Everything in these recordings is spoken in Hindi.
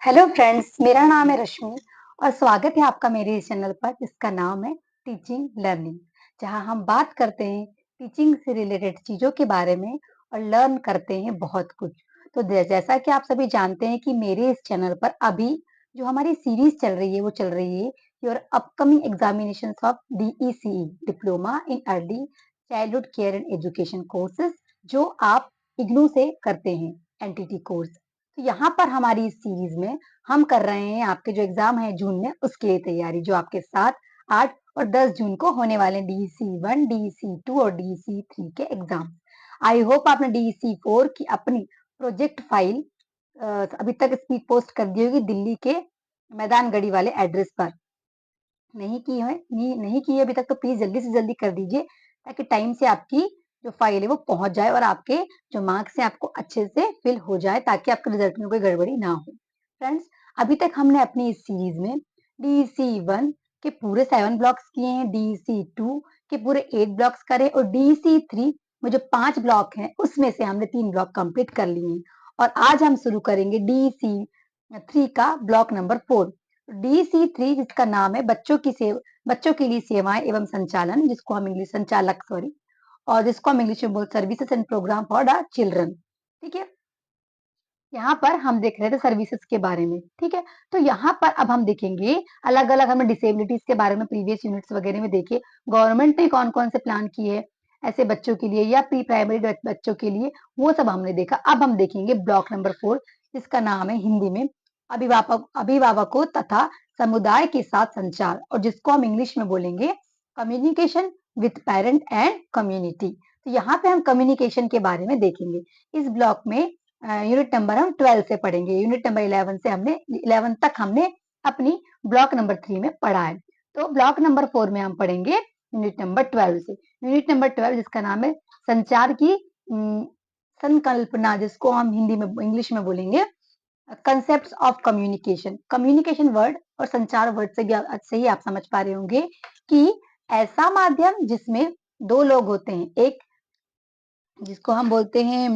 हेलो फ्रेंड्स, मेरा नाम है रश्मि और स्वागत है आपका मेरे इस चैनल पर जिसका नाम है टीचिंग लर्निंग, जहां हम बात करते हैं टीचिंग से रिलेटेड चीजों के बारे में और लर्न करते हैं बहुत कुछ। तो जैसा कि आप सभी जानते हैं कि मेरे इस चैनल पर अभी जो हमारी सीरीज चल रही है वो चल रही है your upcoming examinations of DECE, diploma in early childhood care and education courses, जो आप इग्नू से करते हैं, एनटीटी कोर्स। तो यहाँ पर हमारी इस सीरीज में हम कर रहे हैं आपके जो एग्जाम है जून में उसके लिए तैयारी, जो आपके 7, 8 और 10 जून को होने वाले DEC 1, DEC 2 और DEC 3 के एग्जाम। आई होप आपने DEC 4 की अपनी प्रोजेक्ट फाइल अभी तक स्पीड पोस्ट कर दी होगी दिल्ली के मैदान गढ़ी वाले एड्रेस पर। नहीं की है अभी तक तो प्लीज जल्दी से जल्दी कर दीजिए, ताकि टाइम से आपकी जो फाइल है वो पहुंच जाए और आपके जो मार्क्स है आपको अच्छे से फिल हो जाए, ताकि आपके रिजल्ट में कोई गड़बड़ी ना हो। फ्रेंड्स, अभी तक हमने अपनी इस सीरीज में DEC 1 के पूरे 7 ब्लॉक्स किए हैं, DEC 2 के पूरे 8 ब्लॉक्स करे और DEC 3 में जो 5 ब्लॉक हैं उसमें से हमने 3 ब्लॉक कंप्लीट कर लिए हैं। और आज हम शुरू करेंगे DEC 3 का ब्लॉक नंबर 4। DEC 3 जिसका नाम है बच्चों के लिए सेवाएं एवं संचालन, जिसको हम इंग्लिश संचालक सॉरी, और जिसको हम इंग्लिश में बोल services and program for the children. ठीक है, यहाँ पर हम देख रहे थे सर्विसेज के बारे में। ठीक है, तो यहाँ पर अब हम देखेंगे अलग अलग, हमें डिसेबिलिटीज के बारे में प्रीवियस यूनिट्स वगैरह में देखे गवर्नमेंट ने कौन कौन से प्लान किए हैं ऐसे बच्चों के लिए या प्री प्राइमरी बच्चों के लिए, वो सब हमने देखा। अब हम देखेंगे ब्लॉक नंबर 4, जिसका नाम है हिंदी में अभिभावकों तथा समुदाय के साथ संचार, और जिसको हम इंग्लिश में बोलेंगे communication with parent and community. तो यहाँ पे हम कम्युनिकेशन के बारे में देखेंगे। इस ब्लॉक में यूनिट नंबर हम 12 से पढ़ेंगे। यूनिट नंबर 11 से हमने 11 तक हमने अपनी ब्लॉक नंबर 3 में पढ़ा है। तो ब्लॉक नंबर 4 में हम पढ़ेंगे यूनिट नंबर 12 से। यूनिट नंबर 12 जिसका नाम है संचार की संकल्पना, जिसको हम हिंदी में इंग्लिश में बोलेंगे concept of communication. Communication word और संचार वर्ड से ही आप समझ पा रहे होंगे कि ऐसा माध्यम जिसमें दो लोग होते हैं, एक जिसको हम बोलते हैं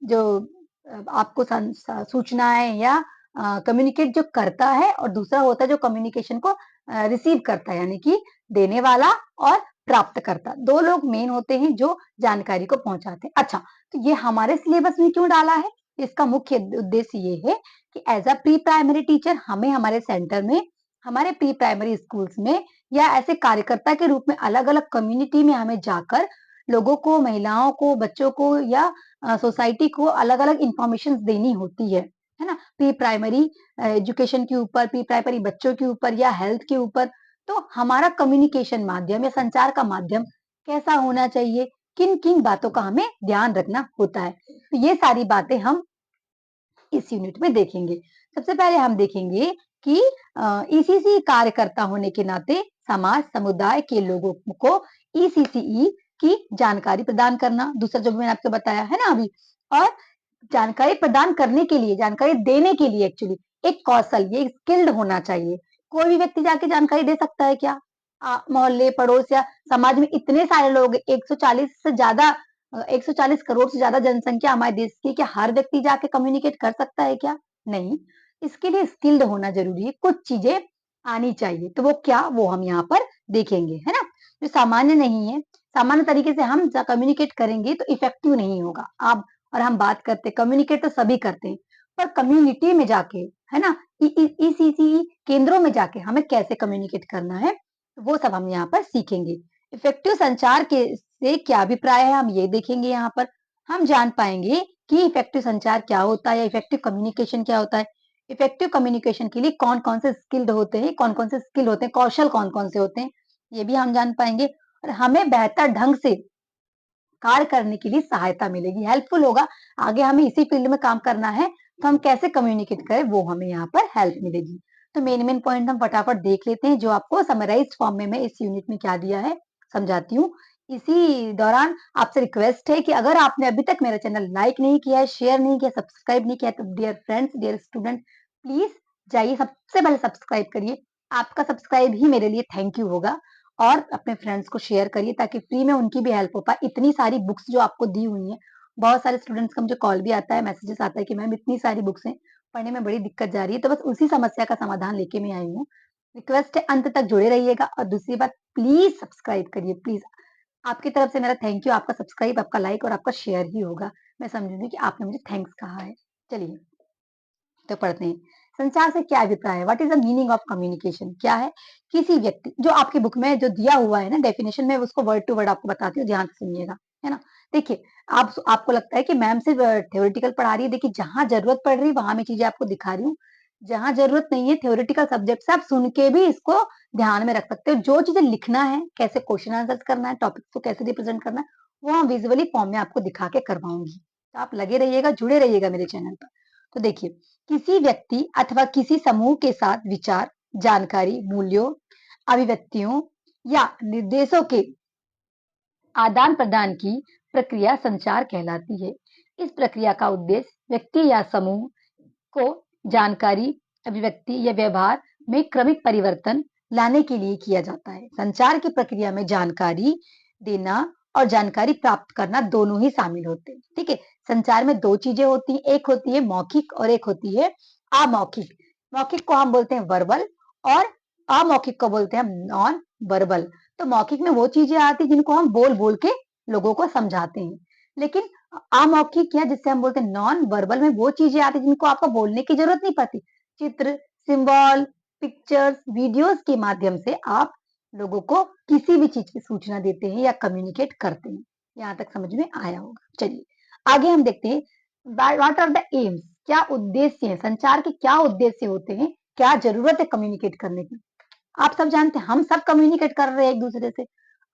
जो आपको सूचनाएं या कम्युनिकेट जो करता है, और दूसरा होता है जो कम्युनिकेशन को रिसीव करता है, यानी कि देने वाला और प्राप्त करता। दो लोग मेन होते हैं जो जानकारी को पहुंचाते हैं। अच्छा, तो ये हमारे सिलेबस में क्यों डाला है? इसका मुख्य उद्देश्य ये है कि as a pre primary teacher हमें हमारे सेंटर में, हमारे प्री प्राइमरी स्कूल्स में या ऐसे कार्यकर्ता के रूप में अलग अलग कम्युनिटी में हमें जाकर लोगों को, महिलाओं को, बच्चों को या सोसाइटी को अलग अलग इंफॉर्मेशन देनी होती है ना, प्री प्राइमरी एजुकेशन के ऊपर, प्री प्राइमरी बच्चों के ऊपर या हेल्थ के ऊपर। तो हमारा कम्युनिकेशन माध्यम या संचार का माध्यम कैसा होना चाहिए, किन किन बातों का हमें ध्यान रखना होता है, तो ये सारी बातें हम इस यूनिट में देखेंगे। सबसे पहले हम देखेंगे कि ईसीसी कार्यकर्ता होने के नाते समाज समुदाय के लोगों को ईसीसीई की जानकारी प्रदान करना, दूसरा जो मैंने आपको बताया है ना अभी, और जानकारी प्रदान करने के लिए, जानकारी देने के लिए एक्चुअली एक कौशल, ये स्किल्ड होना चाहिए। कोई भी व्यक्ति जाके जानकारी दे सकता है क्या? मोहल्ले पड़ोस या समाज में इतने सारे लोग, 140 से ज्यादा 140 करोड़ से ज्यादा जनसंख्या हमारे देश की, क्या हर व्यक्ति जाके कम्युनिकेट कर सकता है क्या? नहीं, इसके लिए स्किल्ड होना जरूरी है, कुछ चीजें आनी चाहिए। तो वो क्या, वो हम यहाँ पर देखेंगे, है ना। जो सामान्य नहीं है, सामान्य तरीके से हम कम्युनिकेट करेंगे तो इफेक्टिव नहीं होगा। आप और हम बात करते, कम्युनिकेट तो सभी करते हैं, पर कम्युनिटी में जाके, है ना, ईसीसी केंद्रों में जाके हमें कैसे कम्युनिकेट करना है, वो सब हम यहाँ पर सीखेंगे। इफेक्टिव संचार के से क्या अभिप्राय है, हम ये देखेंगे। यहाँ पर हम जान पाएंगे कि इफेक्टिव संचार क्या होता है या इफेक्टिव कम्युनिकेशन क्या होता है। इफेक्टिव कम्युनिकेशन के लिए कौन कौन से स्किल्ड होते हैं, कौन कौन से स्किल होते हैं, कौशल कौन कौन से होते हैं, ये भी हम जान पाएंगे। और हमें बेहतर ढंग से कार्य करने के लिए सहायता मिलेगी, हेल्पफुल होगा। आगे हमें इसी फील्ड में काम करना है तो हम कैसे कम्युनिकेट करें, वो हमें यहाँ पर हेल्प मिलेगी। तो मेन मेन पॉइंट हम फटाफट देख लेते हैं, जो आपको समराइज्ड फॉर्म में मैं इस यूनिट में क्या दिया है समझाती हूँ। इसी दौरान आपसे रिक्वेस्ट है कि अगर आपने अभी तक मेरा चैनल लाइक नहीं किया है, शेयर नहीं किया, सब्सक्राइब नहीं किया, तो dear friends, dear student, please जाइए सबसे पहले सब्सक्राइब करिए। आपका सब्सक्राइब ही मेरे लिए थैंक यू होगा। और अपने फ्रेंड्स को शेयर करिए ताकि फ्री में उनकी भी हेल्प हो पाए। इतनी सारी बुक्स जो आपको दी हुई हैं, बहुत सारे स्टूडेंट्स का मुझे कॉल भी आता है, मैसेजेस आता है कि मैम इतनी सारी बुक्स हैं, पढ़ने में बड़ी दिक्कत जा रही है, तो बस उसी समस्या का समाधान लेके मैं आई हूँ। रिक्वेस्ट है अंत तक जुड़े रहिएगा और दूसरी बात प्लीज़ सब्सक्राइब करिए प्लीज़। आपकी तरफ से मेरा थैंक यू, आपका सब्सक्राइब, आपका लाइक और आपका शेयर ही होगा। मैं समझूँगी कि आपने मुझे थैंक्स कहा है। चलिए, तो पढ़ते हैं। संचार से क्या अभिप्राय है? What is the meaning of communication? क्या है? किसी व्यक्ति जो आपकी बुक में जो दिया हुआ है ना डेफिनिशन में उसको वर्ड टू वर्ड आपको बताती हूँ, ध्यान से सुनिएगा, है ना? देखिए, आपको लगता है कि मैम सिर्फ थ्योरेटिकल पढ़ा रही है, देखिए जहाँ ज़रूरत पड़ रही है वहाँ मैं चीज़ें आपको दिखा रही हूँ। जहाँ ज़रूरत नहीं है थ्योरेटिकल सब्जेक्ट से आप सुन के भी इसको ध्यान में रख सकते हो। जो चीज़ें लिखना है, कैसे क्वेश्चन आंसर्स करना है, टॉपिक्स को कैसे रिप्रेजेंट करना है, वो हम विजुअली फॉर्म में आपको दिखा के करवाऊँगी। तो आप लगे रहिएगा, जुड़े रहिएगा मेरे चैनल पर। तो देखिए, किसी व्यक्ति अथवा किसी समूह के साथ विचार, जानकारी, मूल्यों, अभिव्यक्तियों या निर्देशों के आदान प्रदान की प्रक्रिया संचार कहलाती है। इस प्रक्रिया का उद्देश्य व्यक्ति या समूह को जानकारी, अभिव्यक्ति या व्यवहार में क्रमिक परिवर्तन लाने के लिए किया जाता है। संचार की प्रक्रिया में जानकारी देना और जानकारी प्राप्त करना दोनों ही शामिल होते हैं। ठीक है, संचार में दो चीजें होती हैं, एक होती है मौखिक और एक होती है अमौखिक। मौखिक को हम बोलते हैं वर्बल और अमौखिक को बोलते हैं हम नॉन वर्बल। तो मौखिक में वो चीजें आती हैं जिनको हम बोल बोल के लोगों को समझाते हैं, लेकिन अमौखिक या जिससे हम बोलते हैं नॉन वर्बल में वो चीजें आती हैं जिनको आपको बोलने की जरूरत नहीं पड़ती। चित्र, सिंबल, पिक्चर्स, वीडियोस के माध्यम से आप लोगों को किसी भी चीज की सूचना देते हैं या कम्युनिकेट करते हैं। यहाँ तक समझ में आया होगा। चलिए आगे हम देखते हैं व्हाट आर द एम्स, क्या उद्देश्य है संचार के, क्या उद्देश्य होते हैं, क्या जरूरत है कम्युनिकेट करने की। आप सब जानते हैं हम सब कम्युनिकेट कर रहे हैं एक दूसरे से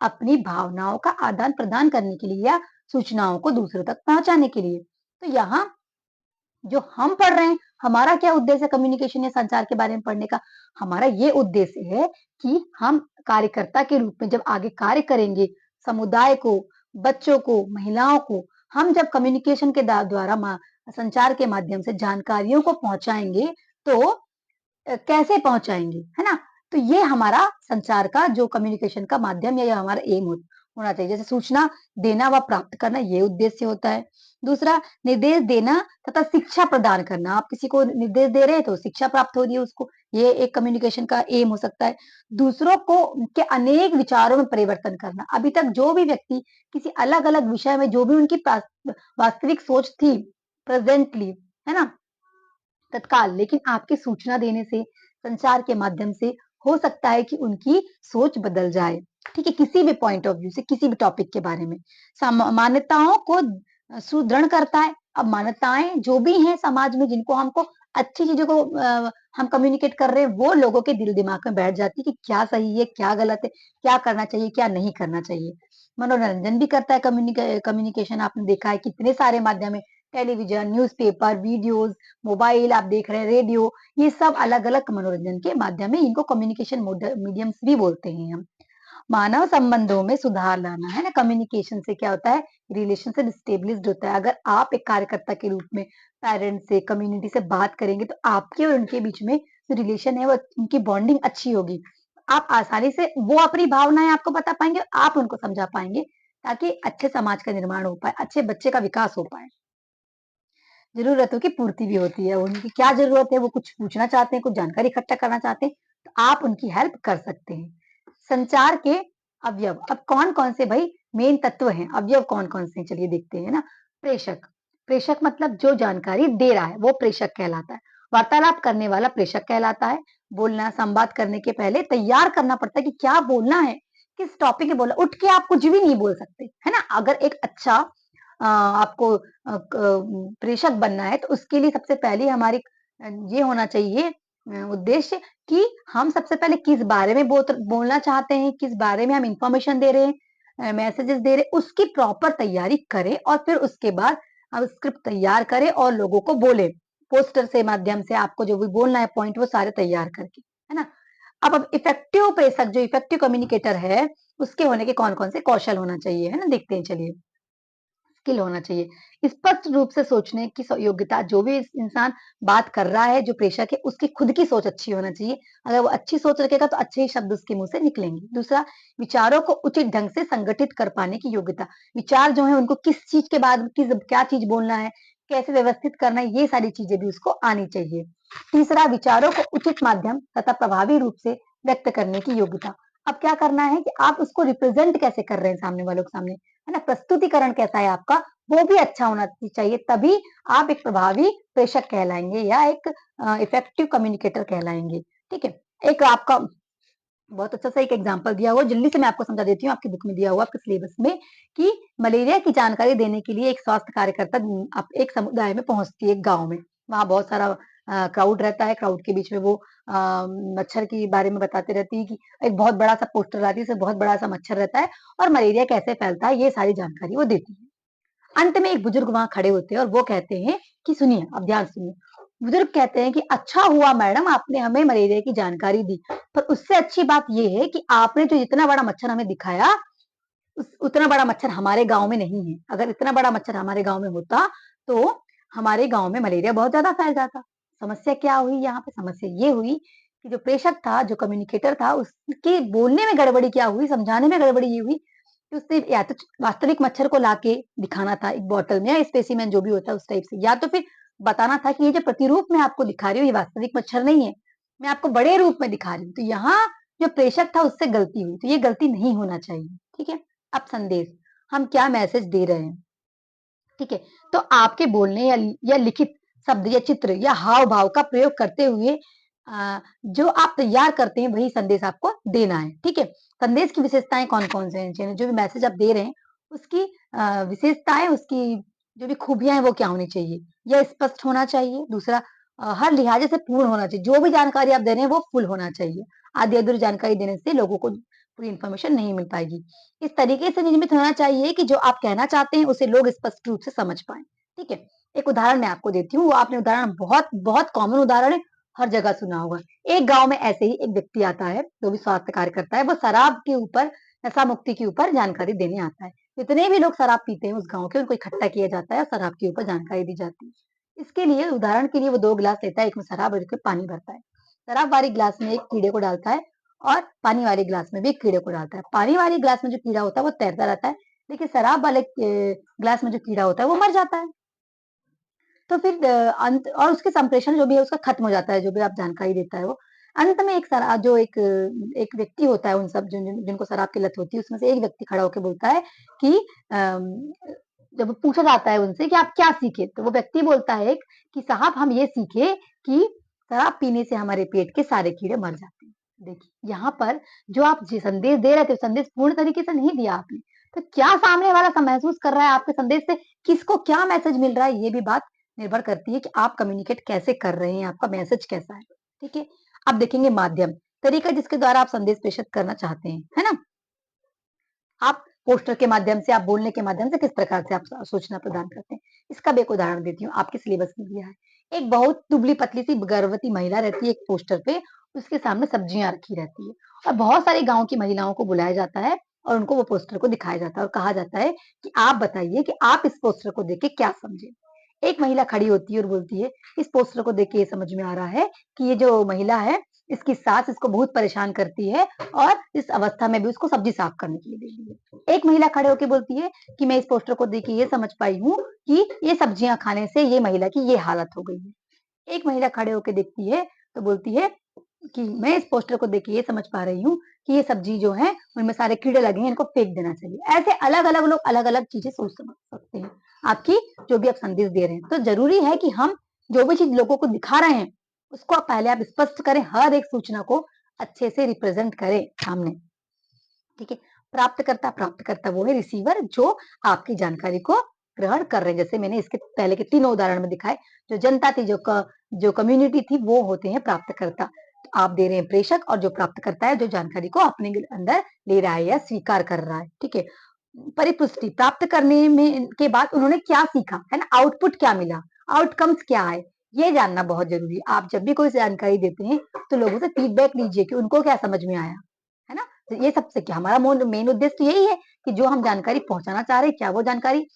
अपनी भावनाओं का आदान प्रदान करने के लिए या सूचनाओं को दूसरों तक पहुंचाने के लिए। तो यहाँ जो हम पढ़ रहे हैं, हमारा क्या उद्देश्य है कम्युनिकेशन या संचार के बारे में पढ़ने का? हमारा ये उद्देश्य है कि हम कार्यकर्ता के रूप में जब आगे कार्य करेंगे, समुदाय को, बच्चों को, महिलाओं को हम जब कम्युनिकेशन के द्वारा संचार के माध्यम से जानकारियों को पहुंचाएंगे, तो कैसे पहुंचाएंगे, है ना? तो ये हमारा संचार का जो कम्युनिकेशन का माध्यम या हमारा एम होना चाहिए। जैसे सूचना देना व प्राप्त करना, ये उद्देश्य होता है। दूसरा, निर्देश देना तथा शिक्षा प्रदान करना। आप किसी को निर्देश दे रहे हैं तो शिक्षा प्राप्त हो रही है उसको, ये एक कम्युनिकेशन का एम हो सकता है। दूसरों को उनके अनेक विचारों में परिवर्तन करना। अभी तक जो भी व्यक्ति किसी अलग अलग विषय में जो भी उनकी वास्तविक सोच थी प्रेजेंटली, है ना, तत्काल, लेकिन आपकी सूचना देने से, संचार के माध्यम से हो सकता है कि उनकी सोच बदल जाए। ठीक है, किसी भी पॉइंट ऑफ व्यू से, किसी भी टॉपिक के बारे में। मान्यताओं को सुदृढ़ करता है। अब मान्यताएं जो भी हैं समाज में जिनको हमको अच्छी चीजों को हम कम्युनिकेट कर रहे हैं, वो लोगों के दिल दिमाग में बैठ जाती है कि क्या सही है, क्या गलत है, क्या करना चाहिए, क्या नहीं करना चाहिए। मनोरंजन भी करता है कम्युनिकेशन। आपने देखा है कितने सारे माध्यम है, टेलीविजन, न्यूज़पेपर, वीडियोस, मोबाइल आप देख रहे हैं, रेडियो, ये सब अलग-अलग मनोरंजन के माध्यम है। इनको कम्युनिकेशन मीडियम्स भी बोलते हैं हम। मानव संबंधों में सुधार लाना, है ना, कम्युनिकेशन से क्या होता है, रिलेशनशिप स्टेब्लिश्ड होता है। अगर आप एक कार्यकर्ता के रूप में पेरेंट्स से, कम्युनिटी से बात करेंगे तो आपके और उनके बीच में जो रिलेशन है वो उनकी बॉन्डिंग अच्छी होगी। आप आसानी से वो अपनी भावनाएं आपको बता पाएंगे, आप उनको समझा पाएंगे, ताकि अच्छे समाज का निर्माण हो पाए, अच्छे बच्चे का विकास हो पाए। ज़रूरतों की पूर्ति भी होती है। उनकी क्या ज़रूरत है, वो कुछ पूछना चाहते हैं, कुछ जानकारी इकट्ठा करना चाहते हैं, तो आप उनकी हेल्प कर सकते हैं। संचार के अवयव, अब कौन-कौन से भई मेन तत्व हैं, अवयव कौन-कौन से हैं, चलिए देखते हैं ना। प्रेषक, प्रेषक मतलब जो जानकारी दे रहा है, वो प्रेषक कहलाता है। वार्तालाप करने वाला प्रेषक कहलाता है। बोलना, संवाद करने के पहले तैयार करना पड़ता है कि क्या बोलना है, किस टॉपिक पे बोलना, उठ के आप कुछ भी नहीं बोल सकते, है ना? अगर एक अच्छा आपको प्रेषक बनना है तो उसके लिए सबसे पहले हमारी ये होना चाहिए उद्देश्य कि हम सबसे पहले किस बारे में बोलना चाहते हैं, किस बारे में हम इंफॉर्मेशन दे रहे हैं, मैसेजेस दे रहे हैं, उसकी प्रॉपर तैयारी करें और फिर उसके बाद हम स्क्रिप्ट तैयार करें और लोगों को बोले, पोस्टर से माध्यम से आपको जो भी बोलना है पॉइंट वो सारे तैयार करके, है ना? अब इफेक्टिव प्रेषक, जो इफेक्टिव कम्युनिकेटर है, उसके होने के कौन-कौन से कौशल होना चाहिए, है ना? देखते हैं चलिए। स्किल होना चाहिए। स्पष्ट रूप से सोचने की योग्यता, जो भी इंसान बात कर रहा है, जो प्रेषक है, उसकी खुद की सोच अच्छी होना चाहिए। अगर वो अच्छी सोच रखेगा तो अच्छे ही शब्द उसके मुंह से निकलेंगे। दूसरा, विचारों को उचित ढंग से संगठित कर पाने की योग्यता। विचार जो है उनको किस चीज के बाद किस क्या चीज बोलना है, कैसे व्यवस्थित करना है, ये सारी चीजें भी उसको आनी चाहिए। तीसरा, विचारों को उचित माध्यम तथा प्रभावी रूप से व्यक्त करने की योग्यता। अब क्या करना है कि आप उसको रिप्रेजेंट कैसे कर रहे हैं सामने वालों के सामने, है ना, प्रस्तुतिकरण कैसा है आपका, वो भी अच्छा होना चाहिए, तभी आप एक प्रभावी प्रेषक कहलाएंगे या एक इफेक्टिव कम्युनिकेटर कहलाएंगे। ठीक है, एक आपका बहुत अच्छा सा एक एग्जांपल दिया हुआ, जल्दी से मैं आपको समझा देती हूँ, आपकी बुक में दिया हुआ आपके सिलेबस में, कि मलेरिया की जानकारी देने के लिए एक स्वास्थ्य कार्यकर्ता एक समुदाय में पहुंचती है, एक गांव में। वहां बहुत सारा क्राउड रहता है, क्राउड के बीच में वो मच्छर के बारे में बताते रहती है कि एक बहुत बड़ा सा पोस्टर लाती है, बहुत बड़ा सा मच्छर रहता है और मलेरिया कैसे फैलता है, ये सारी जानकारी वो देती है। अंत में एक बुजुर्ग वहां खड़े होते हैं और वो कहते हैं कि सुनिए, अब ध्यान सुनिए। बुजुर्ग कहते हैं कि अच्छा हुआ मैडम, आपने हमें मलेरिया की जानकारी दी, पर उससे अच्छी बात यह है कि आपने जो इतना बड़ा मच्छर हमें दिखाया, उतना बड़ा मच्छर हमारे गांव में नहीं है। अगर इतना बड़ा मच्छर हमारे गांव में होता तो हमारे गांव में मलेरिया बहुत ज्यादा फैल जाता। समस्या क्या हुई यहाँ पे? समस्या ये हुई कि जो प्रेषक था, जो कम्युनिकेटर था, उसके बोलने में गड़बड़ी क्या हुई, समझाने में गड़बड़ी ये हुई कि उसने या तो वास्तविक मच्छर को लाके दिखाना था एक बॉटल में या स्पेसिमेन जो भी होता है उस टाइप से, या तो फिर बताना था कि ये जो प्रतिरूप मैं आपको दिखा रही हूँ ये वास्तविक मच्छर नहीं है, मैं आपको बड़े रूप में दिखा रही हूँ। तो यहाँ जो प्रेषक था उससे गलती हुई, तो ये गलती नहीं होना चाहिए। ठीक है, अब संदेश, हम क्या मैसेज दे रहे हैं। ठीक है, तो आपके बोलने या लिखित शब्द या चित्र या हाव भाव का प्रयोग करते हुए जो आप तैयार करते हैं वही संदेश आपको देना है। ठीक है, संदेश की विशेषताएं कौन कौन से हैं, जो भी मैसेज आप दे रहे हैं उसकी विशेषताएं, उसकी जो भी खूबियां हैं वो क्या होनी चाहिए, यह स्पष्ट होना चाहिए। दूसरा, हर लिहाजे से पूर्ण होना चाहिए, जो भी जानकारी आप दे रहे हैं वो फुल होना चाहिए। आधी अधूरी जानकारी देने से लोगों को पूरी इन्फॉर्मेशन नहीं मिल पाएगी। इस तरीके से निर्मित होना चाहिए कि जो आप कहना चाहते हैं उसे लोग स्पष्ट रूप से समझ पाए। ठीक है, एक उदाहरण मैं आपको देती हूँ, वो आपने उदाहरण बहुत बहुत कॉमन उदाहरण है, हर जगह सुना होगा। एक गांव में ऐसे ही एक व्यक्ति आता है जो भी स्वास्थ्य कार्य करता है, वो शराब के ऊपर, नशा मुक्ति के ऊपर जानकारी देने आता है। जितने भी लोग शराब पीते हैं उस गांव के, उनको इकट्ठा किया जाता है और शराब के ऊपर जानकारी दी जाती है। इसके लिए उदाहरण के लिए वो 2 गिलास लेता है, एक में शराब और एक में पानी भरता है। शराब वाली गिलास में एक कीड़े को डालता है और पानी वाले गिलास में भी एक कीड़े को डालता है। पानी वाले गिलास में जो कीड़ा होता है वो तैरता रहता है, लेकिन शराब वाले गिलास में जो कीड़ा होता है वो मर जाता है। तो फिर अंत और उसके संप्रेषण जो भी है उसका खत्म हो जाता है, जो भी आप जानकारी देता है वो। अंत में एक शराब जो एक व्यक्ति होता है, उन सब जिनको शराब की लत होती है उसमें से एक व्यक्ति खड़ा होकर बोलता है कि जब पूछा जाता है उनसे कि आप क्या सीखे, तो वो व्यक्ति बोलता है कि साहब हम ये सीखे कि शराब पीने से हमारे पेट के सारे कीड़े मर जाते हैं। देखिए यहाँ पर जो आप संदेश दे रहे थे, संदेश पूर्ण तरीके से नहीं दिया आपने, तो क्या सामने वाला महसूस कर रहा है आपके संदेश से, किसको क्या मैसेज मिल रहा है, ये भी बात निर्भर करती है कि आप कम्युनिकेट कैसे कर रहे हैं, आपका मैसेज कैसा है। ठीक है, अब देखेंगे माध्यम, तरीका जिसके द्वारा आप संदेश प्रेषित करना चाहते हैं, है ना। आप पोस्टर के माध्यम से, आप बोलने के माध्यम से किस प्रकार से आप सूचना प्रदान करते हैं, इसका भी एक उदाहरण देती हूँ, आपके सिलेबस में दिया है। एक बहुत दुबली पतली सी गर्भवती महिला रहती है एक पोस्टर पे, उसके सामने सब्जियां रखी रहती है और बहुत सारे गांव की महिलाओं को बुलाया जाता है और उनको वो पोस्टर को दिखाया जाता है और कहा जाता है कि आप बताइए कि आप इस पोस्टर को देख के क्या समझे। एक महिला खड़ी होती है और बोलती है, इस पोस्टर को देख के ये समझ में आ रहा है कि ये जो महिला है इसकी सास इसको बहुत परेशान करती है और इस अवस्था में भी उसको सब्जी साफ करने के लिए दे दी है। एक महिला खड़े होकर बोलती है कि मैं इस पोस्टर को देख के ये समझ पाई हूँ कि ये सब्जियां खाने से ये महिला की ये हालत हो गई है। एक महिला खड़े होकर देखती है तो बोलती है कि मैं इस पोस्टर को देख के ये समझ पा रही हूँ कि ये सब्जी जो है उनमें सारे कीड़े लगे हैं, इनको फेंक देना चाहिए। ऐसे अलग अलग लोग अलग अलग चीजें सोच समझ सकते हैं, आपकी जो भी आप संदेश दे रहे हैं। तो जरूरी है कि हम जो भी चीज लोगों को दिखा रहे हैं उसको पहले आप स्पष्ट करें, हर एक सूचना को अच्छे से रिप्रेजेंट करें सामने। ठीक है, प्राप्तकर्ता वो है रिसीवर, जो आपकी जानकारी को ग्रहण कर रहे हैं। जैसे मैंने इसके पहले के 3 उदाहरण में दिखाए, जो जनता थी, जो कम्युनिटी थी, वो होते हैं प्राप्तकर्ता। तो आप दे रहे हैं प्रेषक, और जो प्राप्तकर्ता है जो जानकारी को अपने अंदर ले रहा है या स्वीकार कर रहा है। ठीक है, परिपुष्टि, प्राप्त करने में के बाद उन्होंने क्या सीखा, है ना, आउटपुट क्या मिला, आउटकम्स क्या है, ये जानना बहुत जरूरी है। आप जब भी कोई जानकारी देते हैं तो लोगों से फीडबैक लीजिए कि उनको क्या समझ में आया, है ना। तो ये सबसे क्या, हमारा मेन उद्देश्य तो यही है कि जो हम जानकारी पहुंचाना चाह रहे हैं, क्या वो जानकारी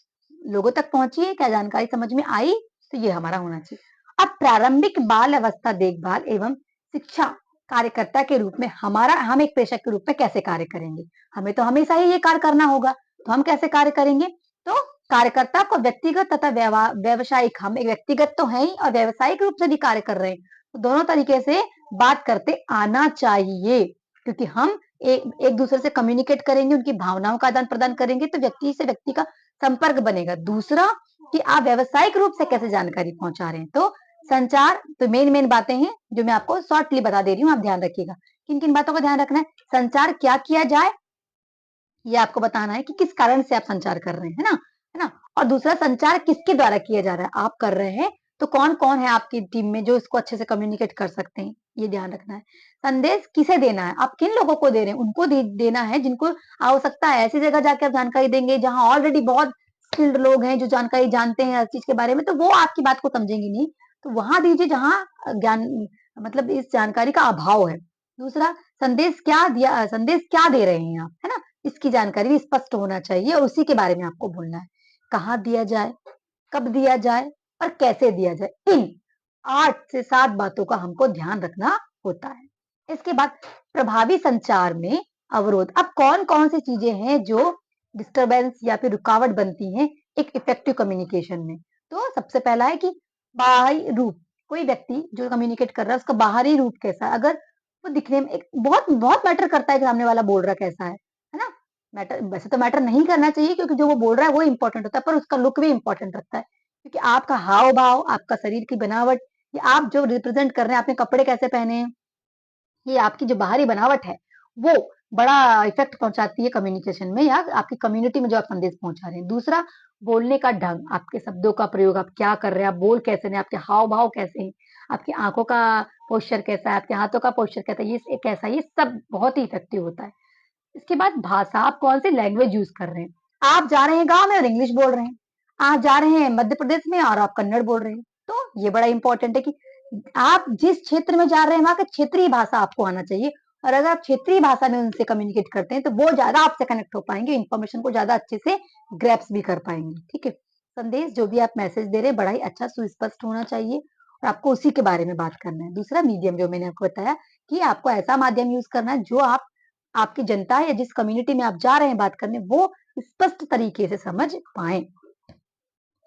लोगों तक पहुंची है, क्या जानकारी समझ में आई, तो ये हमारा होना चाहिए। अब प्रारंभिक बाल अवस्था देखभाल एवं शिक्षा कार्यकर्ता के रूप में हम एक प्रेषक के रूप में कैसे कार्य करेंगे। हमें तो हमेशा ही ये कार्य करना होगा, तो हम कैसे कार्य करेंगे, तो कार्यकर्ता को व्यक्तिगत तथा व्यावसायिक, हम एक व्यक्तिगत तो है ही और व्यावसायिक रूप से भी कार्य कर रहे हैं, तो दोनों तरीके से बात करते आना चाहिए, क्योंकि हम एक दूसरे से कम्युनिकेट करेंगे, उनकी भावनाओं का आदान प्रदान करेंगे तो व्यक्ति से व्यक्ति का संपर्क बनेगा। दूसरा कि आप व्यावसायिक रूप से कैसे जानकारी पहुंचा रहे हैं, तो संचार, तो मेन बातें हैं जो मैं आपको शॉर्टली बता दे रही हूँ, आप ध्यान रखिएगा। किन किन बातों का ध्यान रखना है, संचार क्या किया जाए ये आपको बताना है कि किस कारण से आप संचार कर रहे हैं, है ना। और दूसरा, संचार किसके द्वारा किया जा रहा है, आप कर रहे हैं तो कौन कौन है आपकी टीम में जो इसको अच्छे से कम्युनिकेट कर सकते हैं, ये ध्यान रखना है। संदेश किसे देना है, आप किन लोगों को दे रहे हैं, उनको देना है जिनको आवश्यकता है। ऐसी जगह जाकर आप जानकारी देंगे जहां ऑलरेडी बहुत स्किल्ड लोग हैं, जो जानकारी जानते हैं हर चीज के बारे में, तो वो आपकी बात को समझेंगे नहीं। तो वहां दीजिए जहां ज्ञान, मतलब इस जानकारी का अभाव है। दूसरा, संदेश क्या दे रहे हैं आप, है ना, इसकी जानकारी भी स्पष्ट होना चाहिए और उसी के बारे में आपको बोलना है। कहाँ दिया जाए, कब दिया जाए और कैसे दिया जाए, इन 8 से 7 बातों का हमको ध्यान रखना होता है। इसके बाद प्रभावी संचार में अवरोध, अब कौन कौन सी चीजें हैं जो डिस्टरबेंस या फिर रुकावट बनती हैं एक इफेक्टिव कम्युनिकेशन में। तो सबसे पहला है कि बाहरी रूप, कोई व्यक्ति जो कम्युनिकेट कर रहा है उसका बाहरी रूप कैसा है, अगर वो दिखने में एक बहुत बहुत मैटर करता है कि सामने वाला बोल रहा कैसा है ना। मैटर वैसे तो मैटर नहीं करना चाहिए, क्योंकि जो वो बोल रहा है वो इंपॉर्टेंट होता है, पर उसका लुक भी इंपॉर्टेंट रखता है, क्योंकि आपका हाव भाव, आपका शरीर की बनावट, या आप जो रिप्रेजेंट कर रहे हैं, आपने कपड़े कैसे पहने हैं, ये आपकी जो बाहरी बनावट है वो बड़ा इफेक्ट पहुंचाती है कम्युनिकेशन में या आपकी कम्युनिटी में जो आप संदेश पहुंचा रहे हैं। दूसरा, बोलने का ढंग, आपके शब्दों का प्रयोग, आप क्या कर रहे हैं, आप बोल कैसे रहे हैं, आपके हाव भाव कैसे हैं, आपकी आंखों का पोस्चर कैसा है, आपके हाथों का पोस्चर कैसा है, ये कैसा है, ये सब बहुत ही इफेक्टिव होता है। इसके बाद भाषा, आप कौन सी लैंग्वेज यूज कर रहे हैं, आप जा रहे हैं गांव में और इंग्लिश बोल रहे हैं, आप जा रहे हैं मध्य प्रदेश में और आप कन्नड़ बोल रहे हैं, तो ये बड़ा इंपॉर्टेंट है कि आप जिस क्षेत्र में जा रहे हैं वहां का क्षेत्रीय भाषा आपको आना चाहिए, और अगर आप क्षेत्रीय भाषा में उनसे कम्युनिकेट करते हैं तो वो ज्यादा आपसे कनेक्ट हो पाएंगे, इन्फॉर्मेशन को ज्यादा अच्छे से ग्रैप्स भी कर पाएंगे। ठीक है, संदेश जो भी आप मैसेज दे रहे हैं बड़ा ही अच्छा सुस्पष्ट होना चाहिए और आपको उसी के बारे में बात करना है। दूसरा, मीडियम, जो मैंने आपको बताया कि आपको ऐसा माध्यम यूज करना है जो आपकी जनता या जिस कम्युनिटी में आप जा रहे हैं बात करने, वो स्पष्ट तरीके से समझ पाए।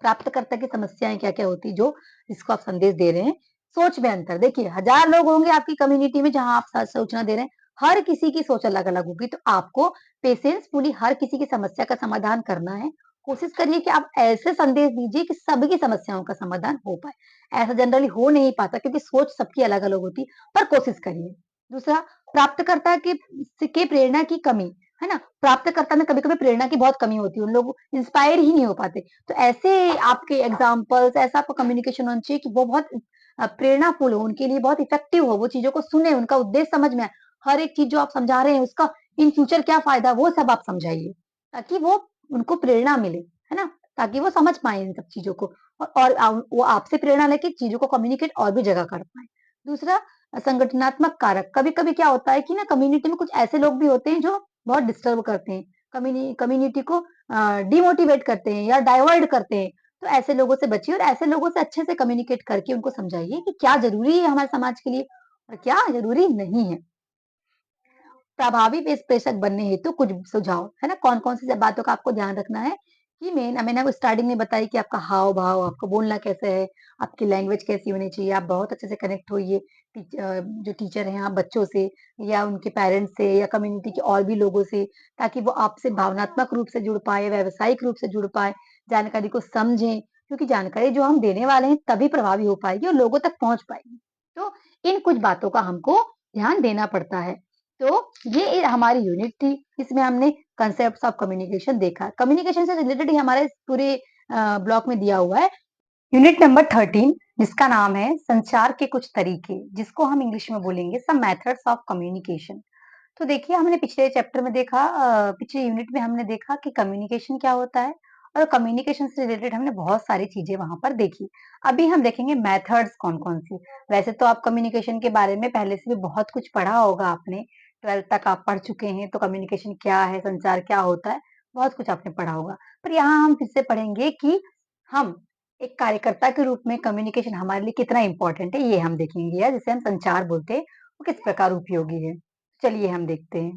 प्राप्तकर्ता की समस्याएं क्या क्या होती जो जिसको आप संदेश दे रहे हैं। सोच में अंतर, देखिए 1000 लोग होंगे आपकी कम्युनिटी में जहां आप सूचना दे रहे हैं, हर किसी की सोच अलग अलग होगी, तो आपको पेशेंसफुली हर किसी की समस्या का समाधान करना है। कोशिश करिए कि आप ऐसे संदेश दीजिए कि सबकी समस्याओं का समाधान हो पाए। ऐसा जनरली हो नहीं पाता क्योंकि सोच सबकी अलग अलग होती, पर कोशिश करिए। दूसरा, प्राप्तकर्ता के प्रेरणा की कमी, है ना, प्राप्तकर्ता में कभी कभी प्रेरणा की बहुत कमी होती है, उन लोग इंस्पायर ही नहीं हो पाते, तो ऐसे आपके एग्जाम्पल्स, ऐसा आपका कम्युनिकेशन होना चाहिए कि वो बहुत प्रेरणाफुल हो, उनके लिए बहुत इफेक्टिव हो, वो चीजों को सुने, उनका उद्देश्य समझ में आए, हर एक चीज जो आप समझा रहे हैं उसका इन फ्यूचर क्या फायदा, वो सब आप समझाइए, ताकि वो उनको प्रेरणा मिले, है ना, ताकि वो समझ पाए इन सब चीजों को, वो आपसे प्रेरणा लेके चीजों को कम्युनिकेट और भी जगह कर पाए। दूसरा, संगठनात्मक कारक, कभी कभी क्या होता है कि ना कम्युनिटी में कुछ ऐसे लोग भी होते हैं जो बहुत डिस्टर्ब करते हैं, कम्युनिटी को डिमोटिवेट करते हैं या डाइवर्ट करते हैं, तो ऐसे लोगों से बचिए और ऐसे लोगों से अच्छे से कम्युनिकेट करके उनको समझाइए कि क्या जरूरी है हमारे समाज के लिए और क्या जरूरी नहीं है। प्रभावी प्रेषक बनने हेतु कुछ सुझाव, है ना, कौन कौन सी बातों का आपको ध्यान रखना है कि मैंने आपको स्टार्टिंग में बताई कि आपका हाव भाव, आपको बोलना कैसे है, आपकी लैंग्वेज कैसी होनी चाहिए, आप बहुत अच्छे से कनेक्ट होइए जो टीचर हैं आप बच्चों से या उनके पेरेंट्स से या कम्युनिटी के और भी लोगों से, ताकि वो आपसे भावनात्मक रूप से जुड़ पाए, व्यावसायिक रूप से जुड़ पाए, जानकारी को समझें, क्योंकि जानकारी जो हम देने वाले हैं तभी प्रभावी हो पाएगी और लोगों तक पहुंच पाएगी। तो इन कुछ बातों का हमको ध्यान देना पड़ता है। तो ये हमारी यूनिट थी, इसमें हमने कंसेप्ट ऑफ कम्युनिकेशन देखा, कम्युनिकेशन से रिलेटेड ही हमारे पूरे ब्लॉक में दिया हुआ है यूनिट नंबर 13, जिसका नाम है संचार के कुछ तरीके, जिसको हम इंग्लिश में बोलेंगे सम मेथड्स ऑफ कम्युनिकेशन। तो देखिए हमने पिछले चैप्टर में देखा, पिछले यूनिट में हमने देखा कि कम्युनिकेशन क्या होता है और कम्युनिकेशन से रिलेटेड हमने बहुत सारी चीजें वहां पर देखी। अभी हम देखेंगे मेथड्स कौन कौन सी। वैसे तो आप कम्युनिकेशन के बारे में पहले से भी बहुत कुछ पढ़ा होगा, आपने 12th तक आप पढ़ चुके हैं, तो कम्युनिकेशन क्या है, संचार क्या होता है, बहुत कुछ आपने पढ़ा होगा। पर यहाँ हम फिर से पढ़ेंगे कि हम एक कार्यकर्ता के रूप में कम्युनिकेशन हमारे लिए कितना इंपॉर्टेंट है, ये हम देखेंगे, या जिसे हम संचार बोलते हैं वो किस प्रकार उपयोगी है। चलिए हम देखते हैं।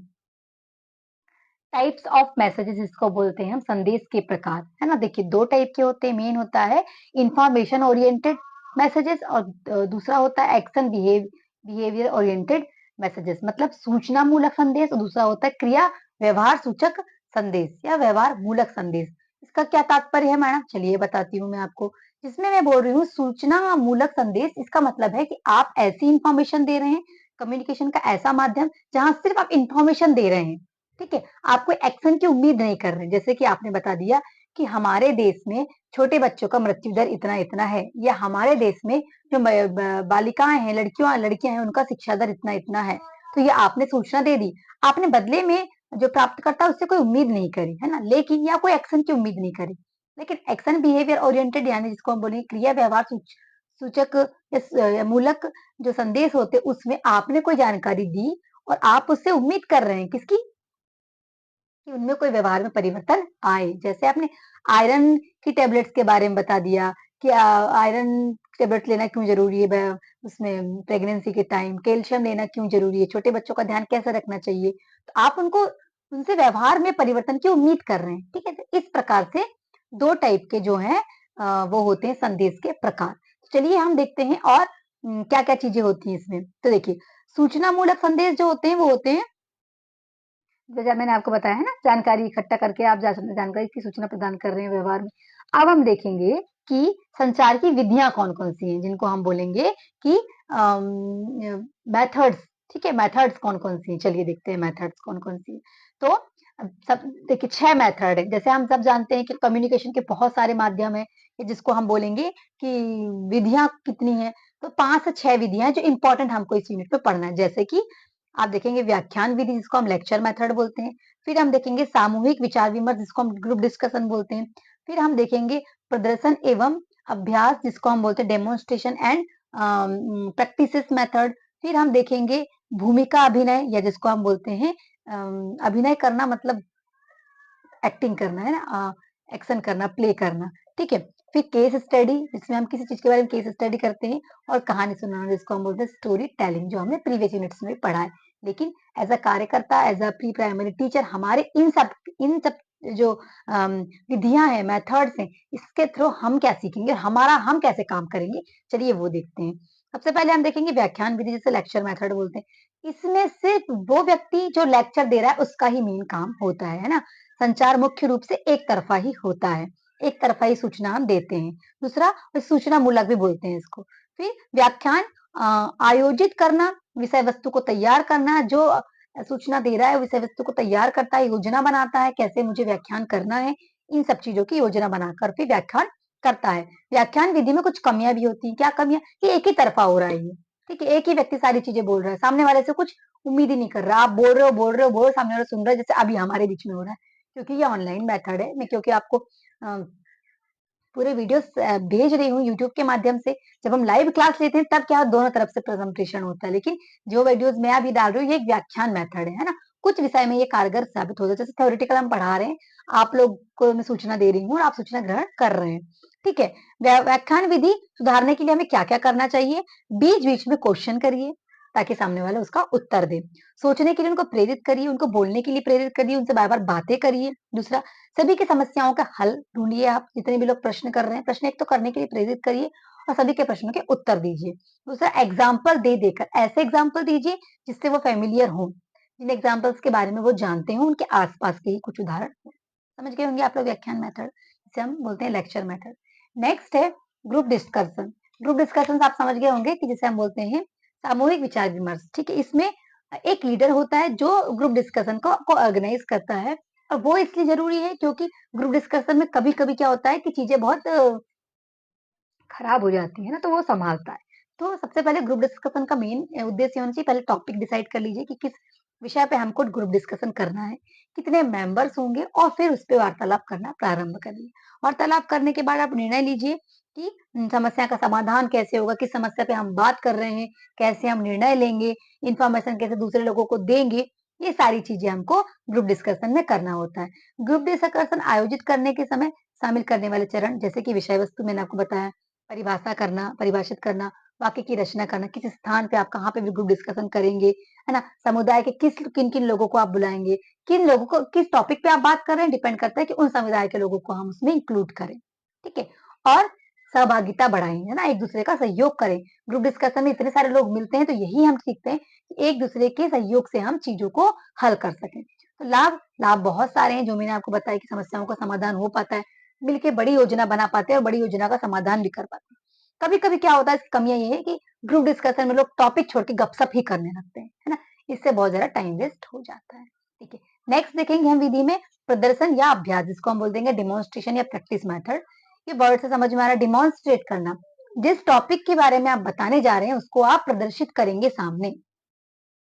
टाइप्स ऑफ मैसेजेस इसको बोलते हैं हम, संदेश के प्रकार, है ना। देखिए 2 टाइप के होते हैं, मेन होता है इंफॉर्मेशन ओरिएंटेड मैसेजेस और दूसरा होता है एक्शन बिहेवियर ओरिएंटेड मैसेजेस, मतलब सूचना मूलक संदेश, और दूसरा होता है क्रिया व्यवहार सूचक संदेश या व्यवहार मूलक संदेश। इसका क्या तात्पर्य है मैडम? चलिए बताती हूँ मैं आपको। जिसमें मैं बोल रही हूँ सूचना मूलक संदेश, इसका मतलब है कि आप ऐसी इंफॉर्मेशन दे रहे हैं, कम्युनिकेशन का ऐसा माध्यम जहां सिर्फ आप इंफॉर्मेशन दे रहे हैं, ठीक है। आप कोई एक्शन की उम्मीद नहीं कर रहे, जैसे कि आपने बता दिया कि हमारे देश में छोटे बच्चों का मृत्यु दर इतना इतना है, या हमारे देश में जो बालिकाएं हैं, लड़कियां हैं, उनका शिक्षा दर इतना इतना है। तो ये आपने सूचना दे दी, आपने बदले में जो प्राप्त करता है उससे कोई उम्मीद नहीं करी, है ना, लेकिन या कोई एक्शन की उम्मीद नहीं करी। लेकिन एक्शन बिहेवियर ओरिएंटेड यानी जिसको हम बोलेंगे क्रिया व्यवहार सूचक या मूलक जो संदेश होते, उसमें आपने कोई जानकारी दी और आप उससे उम्मीद कर रहे हैं किसकी, कि उनमें कोई व्यवहार में परिवर्तन आए। जैसे आपने आयरन की टेबलेट्स के बारे में बता दिया कि आयरन टेबलेट लेना क्यों जरूरी है उसमें प्रेगनेंसी के टाइम, कैल्शियम लेना क्यों जरूरी है, छोटे बच्चों का ध्यान कैसे रखना चाहिए, तो आप उनको उनसे व्यवहार में परिवर्तन की उम्मीद कर रहे हैं, ठीक है। तो इस प्रकार से 2 टाइप के जो है वो होते हैं संदेश के प्रकार। तो चलिए हम देखते हैं और क्या क्या चीजें होती हैं इसमें। तो देखिए सूचना मूलक संदेश जो होते हैं वो होते हैं, जैसा मैंने आपको बताया है ना, जानकारी इकट्ठा करके आप जानकारी की सूचना प्रदान कर रहे हैं व्यवहार में। अब हम देखेंगे कि संचार की विधियां कौन कौन सी हैं, जिनको हम बोलेंगे कि मेथड्स, ठीक है, मेथड्स कौन कौन सी हैं। चलिए देखते हैं मेथड्स कौन कौन सी है। तो सब देखिए 6 मेथड है, जैसे हम सब जानते हैं कि कम्युनिकेशन के बहुत सारे माध्यम है, जिसको हम बोलेंगे कि विधियां कितनी है, तो 5 से 6 विधियां जो इंपॉर्टेंट हमको इस यूनिट में पढ़ना है। जैसे कि आप देखेंगे व्याख्यान विधि जिसको हम लेक्चर मेथड बोलते हैं, फिर हम देखेंगे सामूहिक विचार विमर्श जिसको हम ग्रुप डिस्कशन बोलते हैं, फिर हम देखेंगे प्रदर्शन एवं अभ्यास जिसको हम बोलते हैं डेमोन्स्ट्रेशन एंड प्रैक्टिसेस मेथड, फिर हम देखेंगे भूमिका अभिनय या जिसको हम बोलते हैं अभिनय करना, मतलब एक्टिंग करना, है ना, एक्शन करना, प्ले करना, ठीक है। फिर केस स्टडी जिसमें हम किसी चीज के बारे में केस स्टडी करते हैं, और कहानी सुनाना जिसको हम बोलते हैं स्टोरी टेलिंग, जो हमने प्रीवियस यूनिट्स में पढ़ा है। लेकिन एज अ कार्यकर्ता, as a pre primary teacher, हमारे इन सब जो विधियां हैं, मेथड्स हैं, इसके थ्रू हम क्या सीखेंगे, हम कैसे काम करेंगे, चलिए वो देखते हैं। सबसे पहले हम देखेंगे व्याख्यान विधि जिसे लेक्चर मेथड बोलते हैं। इसमें सिर्फ वो व्यक्ति जो लेक्चर दे रहा है उसका ही मेन काम होता है ना। संचार मुख्य रूप से एक तरफा ही होता है, एक तरफा ही सूचना हम देते हैं। दूसरा सूचना मूलक भी बोलते हैं इसको। फिर व्याख्यान आयोजित करना, विषय वस्तु को तैयार करना, जो सूचना दे रहा है विषय वस्तु को तैयार करता है, योजना बनाता है कैसे मुझे व्याख्यान करना है, इन सब चीजों की योजना बनाकर फिर व्याख्यान करता है। व्याख्यान विधि में कुछ कमियां भी होती हैं। क्या कमियां? कि एक ही तरफा हो रहा है ये, ठीक है, एक ही व्यक्ति सारी चीजें बोल रहा है, सामने वाले से कुछ उम्मीद ही नहीं कर रहा। आप बोल रहे हो बोल रहे हो बोल रहे हो, सामने वाला सुन रहा है, जैसे अभी हमारे बीच में हो रहा है। क्योंकि ये ऑनलाइन मेथड है, मैं क्योंकि आपको पूरे वीडियोस भेज रही हूँ यूट्यूब के माध्यम से। जब हम लाइव क्लास लेते हैं तब क्या दोनों तरफ से प्रेजेंटेशन होता है, लेकिन जो वीडियोस मैं अभी डाल रही हूँ ये एक व्याख्यान मेथड है ना। कुछ विषय में ये कारगर साबित होता है, जैसे थ्योरेटिकल हम पढ़ा रहे हैं, आप लोग को मैं सूचना दे रही हूँ और आप सूचना ग्रहण कर रहे हैं, ठीक है। व्याख्यान विधि सुधारने के लिए हमें क्या क्या करना चाहिए? बीच बीच में क्वेश्चन करिए ताकि सामने वाला उसका उत्तर दे। सोचने के लिए उनको प्रेरित करिए, उनको बोलने के लिए प्रेरित करिए, उनसे बार बार बातें करिए। दूसरा, सभी की समस्याओं का हल ढूंढिए। आप जितने भी लोग प्रश्न कर रहे हैं, प्रश्न एक तो करने के लिए प्रेरित करिए और सभी के प्रश्नों के उत्तर दीजिए। दूसरा, एग्जाम्पल दे देकर, ऐसे एग्जाम्पल दीजिए जिससे वो फेमिलियर हो, जिन एग्जाम्पल्स के बारे में वो जानते हो, उनके आसपास के ही कुछ उदाहरण हो। समझ गए होंगे आप लोग व्याख्यान मेथड, जिसे हम बोलते हैं लेक्चर मेथड। नेक्स्ट है ग्रुप डिस्कशन। ग्रुप डिस्कशन आप समझ गए होंगे कि जिसे हम बोलते हैं सामूहिक विचार विमर्श, ठीक है। इसमें एक लीडर होता है जो ग्रुप डिस्कशन को ऑर्गेनाइज करता है, और वो इसलिए जरूरी है क्योंकि ग्रुप डिस्कशन में कभी कभी क्या होता है कि चीजें बहुत खराब हो जाती है ना, तो वो संभालता है। तो सबसे पहले ग्रुप डिस्कशन का मेन उद्देश्य होना चाहिए, पहले टॉपिक डिसाइड कर लीजिए कि किस विषय पे हमको ग्रुप डिस्कशन करना है, कितने मेंबर्स होंगे, और फिर उस पे वार्तालाप करना प्रारंभ करिए। वार्तालाप करने के बाद आप निर्णय लीजिए कि समस्या का समाधान कैसे होगा, किस समस्या पे हम बात कर रहे हैं, कैसे हम निर्णय लेंगे, इंफॉर्मेशन कैसे दूसरे लोगों को देंगे, ये सारी चीजें हमको ग्रुप डिस्कशन में करना होता है। ग्रुप डिस्कशन आयोजित करने के समय शामिल करने वाले चरण, जैसे कि विषय वस्तु मैंने आपको बताया, परिभाषित करना, वाक्य की रचना करना, किस स्थान पे आप कहाँ पे भी ग्रुप डिस्कशन करेंगे, है ना? समुदाय के किन-किन लोगों को आप बुलाएँगे, किन लोगों को किस टॉपिक पे आप बात कर रहे हैं डिपेंड करता है कि उन समुदाय के लोगों को हम उसमें इंक्लूड करें, ठीक है? और सहभागिता बढ़ाएँ, है ना? एक-दूसरे का सहयोग करें। ग्रुप डिस्कशन में इतने सारे लोग मिलते हैं तो यही हम सीखते हैं कि एक-दूसरे के सहयोग से हम चीज़ों को हल कर सकें। तो लाभ बहुत सारे हैं जो मैंने आपको बताया कि समस्याओं का समाधान हो पाता है, मिलके बड़ी योजना बना पाते हैं और बड़ी योजना का समाधान भी कर पाते हैं। कभी-कभी क्या होता है इसकी कमियाँ ये है कि ग्रुप डिस्कशन में लोग टॉपिक छोड़ के गपशप ही करने लगते हैं, है ना? इससे बहुत ज़्यादा टाइम वेस्ट हो जाता है, ठीक है। नेक्स्ट देखेंगे हम विधि में प्रदर्शन या अभ्यास जिसको हम बोल देंगे डेमोन्स्ट्रेशन या प्रैक्टिस मेथड। ये वर्ड से समझ में आ रहा है डेमोन्स्ट्रेट करना। जिस टॉपिक के बारे में आप बताने जा रहे हैं उसको आप प्रदर्शित करेंगे सामने।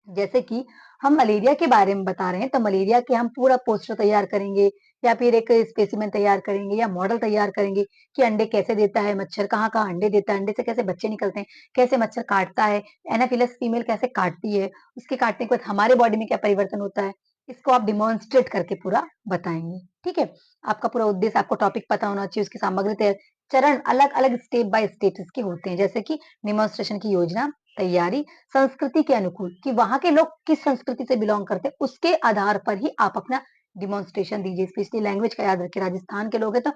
जैसे कि हम मलेरिया के बारे में बता रहे हैं, तो मलेरिया के हम पूरा पोस्टर तैयार करेंगे या फिर एक स्पेसिमेन तैयार करेंगे या मॉडल तैयार करेंगे कि अंडे कैसे देता है मच्छर, कहाँ-कहाँ अंडे देता है, अंडे से कैसे बच्चे निकलते हैं, कैसे मच्छर काटता है, एनाफिलस फीमेल कैसे काटती है, उसके काटने के बाद हमारे बॉडी में क्या परिवर्तन होता है, इसको आप डेमोन्स्ट्रेट करके पूरा बताएँगे, ठीक है? आपका पूरा उद्देश्य आपको टॉपिक पता होना चाहिए, उसकी सामग्री तैयार चरण अलग-अलग स्टेप बाय स्टेप इसके होते हैं, जैसे कि डेमोन्स्ट्रेशन की योजना, तैयारी, संस्कृति के अनुकूल कि वहाँ के लोग किस संस्कृति से बिलॉन्ग करते हैं, उसके आधार पर ही आप अपना डेमोन्स्ट्रेशन दीजिए। स्पेशली लैंग्वेज का याद रखिए, राजस्थान के लोग हैं तो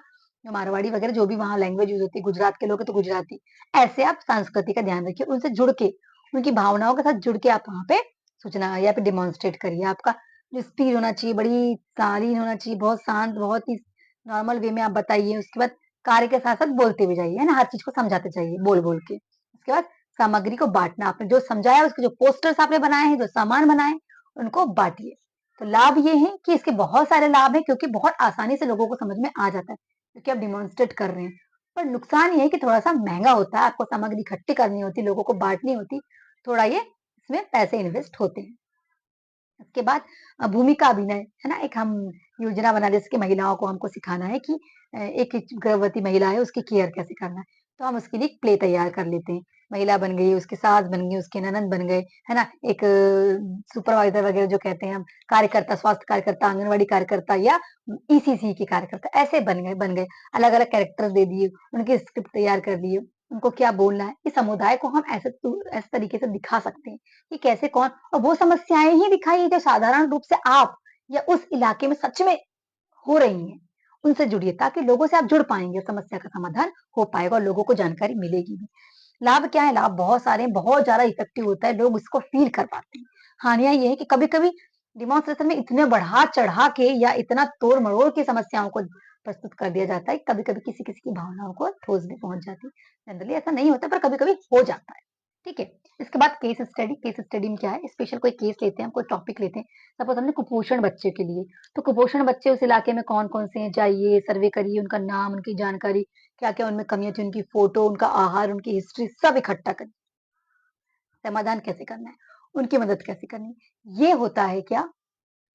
मारवाड़ी वगैरह जो भी वहाँ लैंग्वेज यूज़ होती है, गुजरात के लोग हैं तो गुजराती। ऐसे आप संस्कृति का ध्यान रखिए, उनसे जुड़ के, उनकी भावनाओं के साथ जुड़ के आप वहाँ पे सूचना या फिर डेमोन्स्ट्रेट करिए। आपका जो स्पीच होना चाहिए, बड़ी शालीन होना चाहिए, बहुत शांत, बहुत ही नॉर्मल वे में आप बताइए। उसके बाद कार्य के साथ-साथ बोलते भी जाइए, है ना? हर चीज़ को समझाते जाइए बोल-बोल के। उसके बाद सामग्री को बाँटना, आपने जो समझाया उसके जो पोस्टर्स आपने बनाए हैं, जो सामान बनाए, उनको बाँटिए। तो लाभ ये हैं कि इसके बहुत सारे लाभ हैं क्योंकि बहुत आसानी से लोगों को समझ में आ जाता है, क्योंकि आप डेमोन्स्ट्रेट कर रहे हैं। पर नुकसान ये है कि थोड़ा-सा महँगा होता है, आपको सामग्री इकट्ठी करनी होती है, लोगों को बाँटनी होती, थोड़ा ये इसमें पैसे इन्वेस्ट होते हैं। उसके बाद भूमिका अभिनय, है ना? एक हम योजना बना जैसे कि महिलाओं को हमको सिखाना है कि एक गर्भवती महिला है, उसकी केयर कैसे करना है। तो हम उसके लिए एक प्ले तैयार कर लेते हैं। महिला बन गई, उसकी सास बन गई, उसके ननंद बन गए, है ना? एक सुपरवाइज़र वगैरह जो कहते हैं हम, कार्यकर्ता, स्वास्थ्य कार्यकर्ता, आंगनवाड़ी कार्यकर्ता या ईसीसी के कार्यकर्ता, ऐसे बन गए। अलग-अलग कैरेक्टर्स दे दिए, उनकी स्क्रिप्ट तैयार कर दिए, उनको क्या बोलना है। इस समुदाय को हम ऐसे तरीके से दिखा सकते हैं कि कैसे कौन और वो समस्याएँ ही दिखाइए जो साधारण रूप से आप या उस इलाके में सच में हो रही हैं, उनसे जुड़िए ताकि लोगों से आप जुड़ पाएँगे, समस्या का समाधान हो पाएगा और लोगों को जानकारी मिलेगी भी। लाभ क्या है? लाभ बहुत सारे हैं, बहुत ज़्यादा इफेक्टिव होता है, लोग इसको फ़ील कर पाते हैं। हानियाँ ये है कि कभी-कभी डेमोन्स्ट्रेशन में इतने बढ़ा-चढ़ा के या इतना तोड़-मरोड़ के समस्याओं को प्रस्तुत कर दिया जाता है, कभी-कभी किसी-किसी की भावनाओं को ठोस भी पहुँच जाती है। जनरली ऐसा नहीं होता पर कभी-कभी हो जाता है, ठीक है? इसके बाद केस स्टडी में क्या है? स्पेशल कोई केस लेते हैं हम, कोई टॉपिक लेते हैं, सपोज़ हमने कुपोषण बच्चे के लिए, तो कुपोषण बच्चे उस इलाके में कौन-कौन से हैं, जाइए, सर्वे करिए, उनका नाम, उनकी जानकारी, क्या-क्या उनमें कमियाँ थी, उनकी फ़ोटो, उनका आहार, उनकी हिस्ट्री सब इकट्ठा करिए। समाधान कैसे करना है, उनकी मदद कैसे करनी है। ये होता है क्या?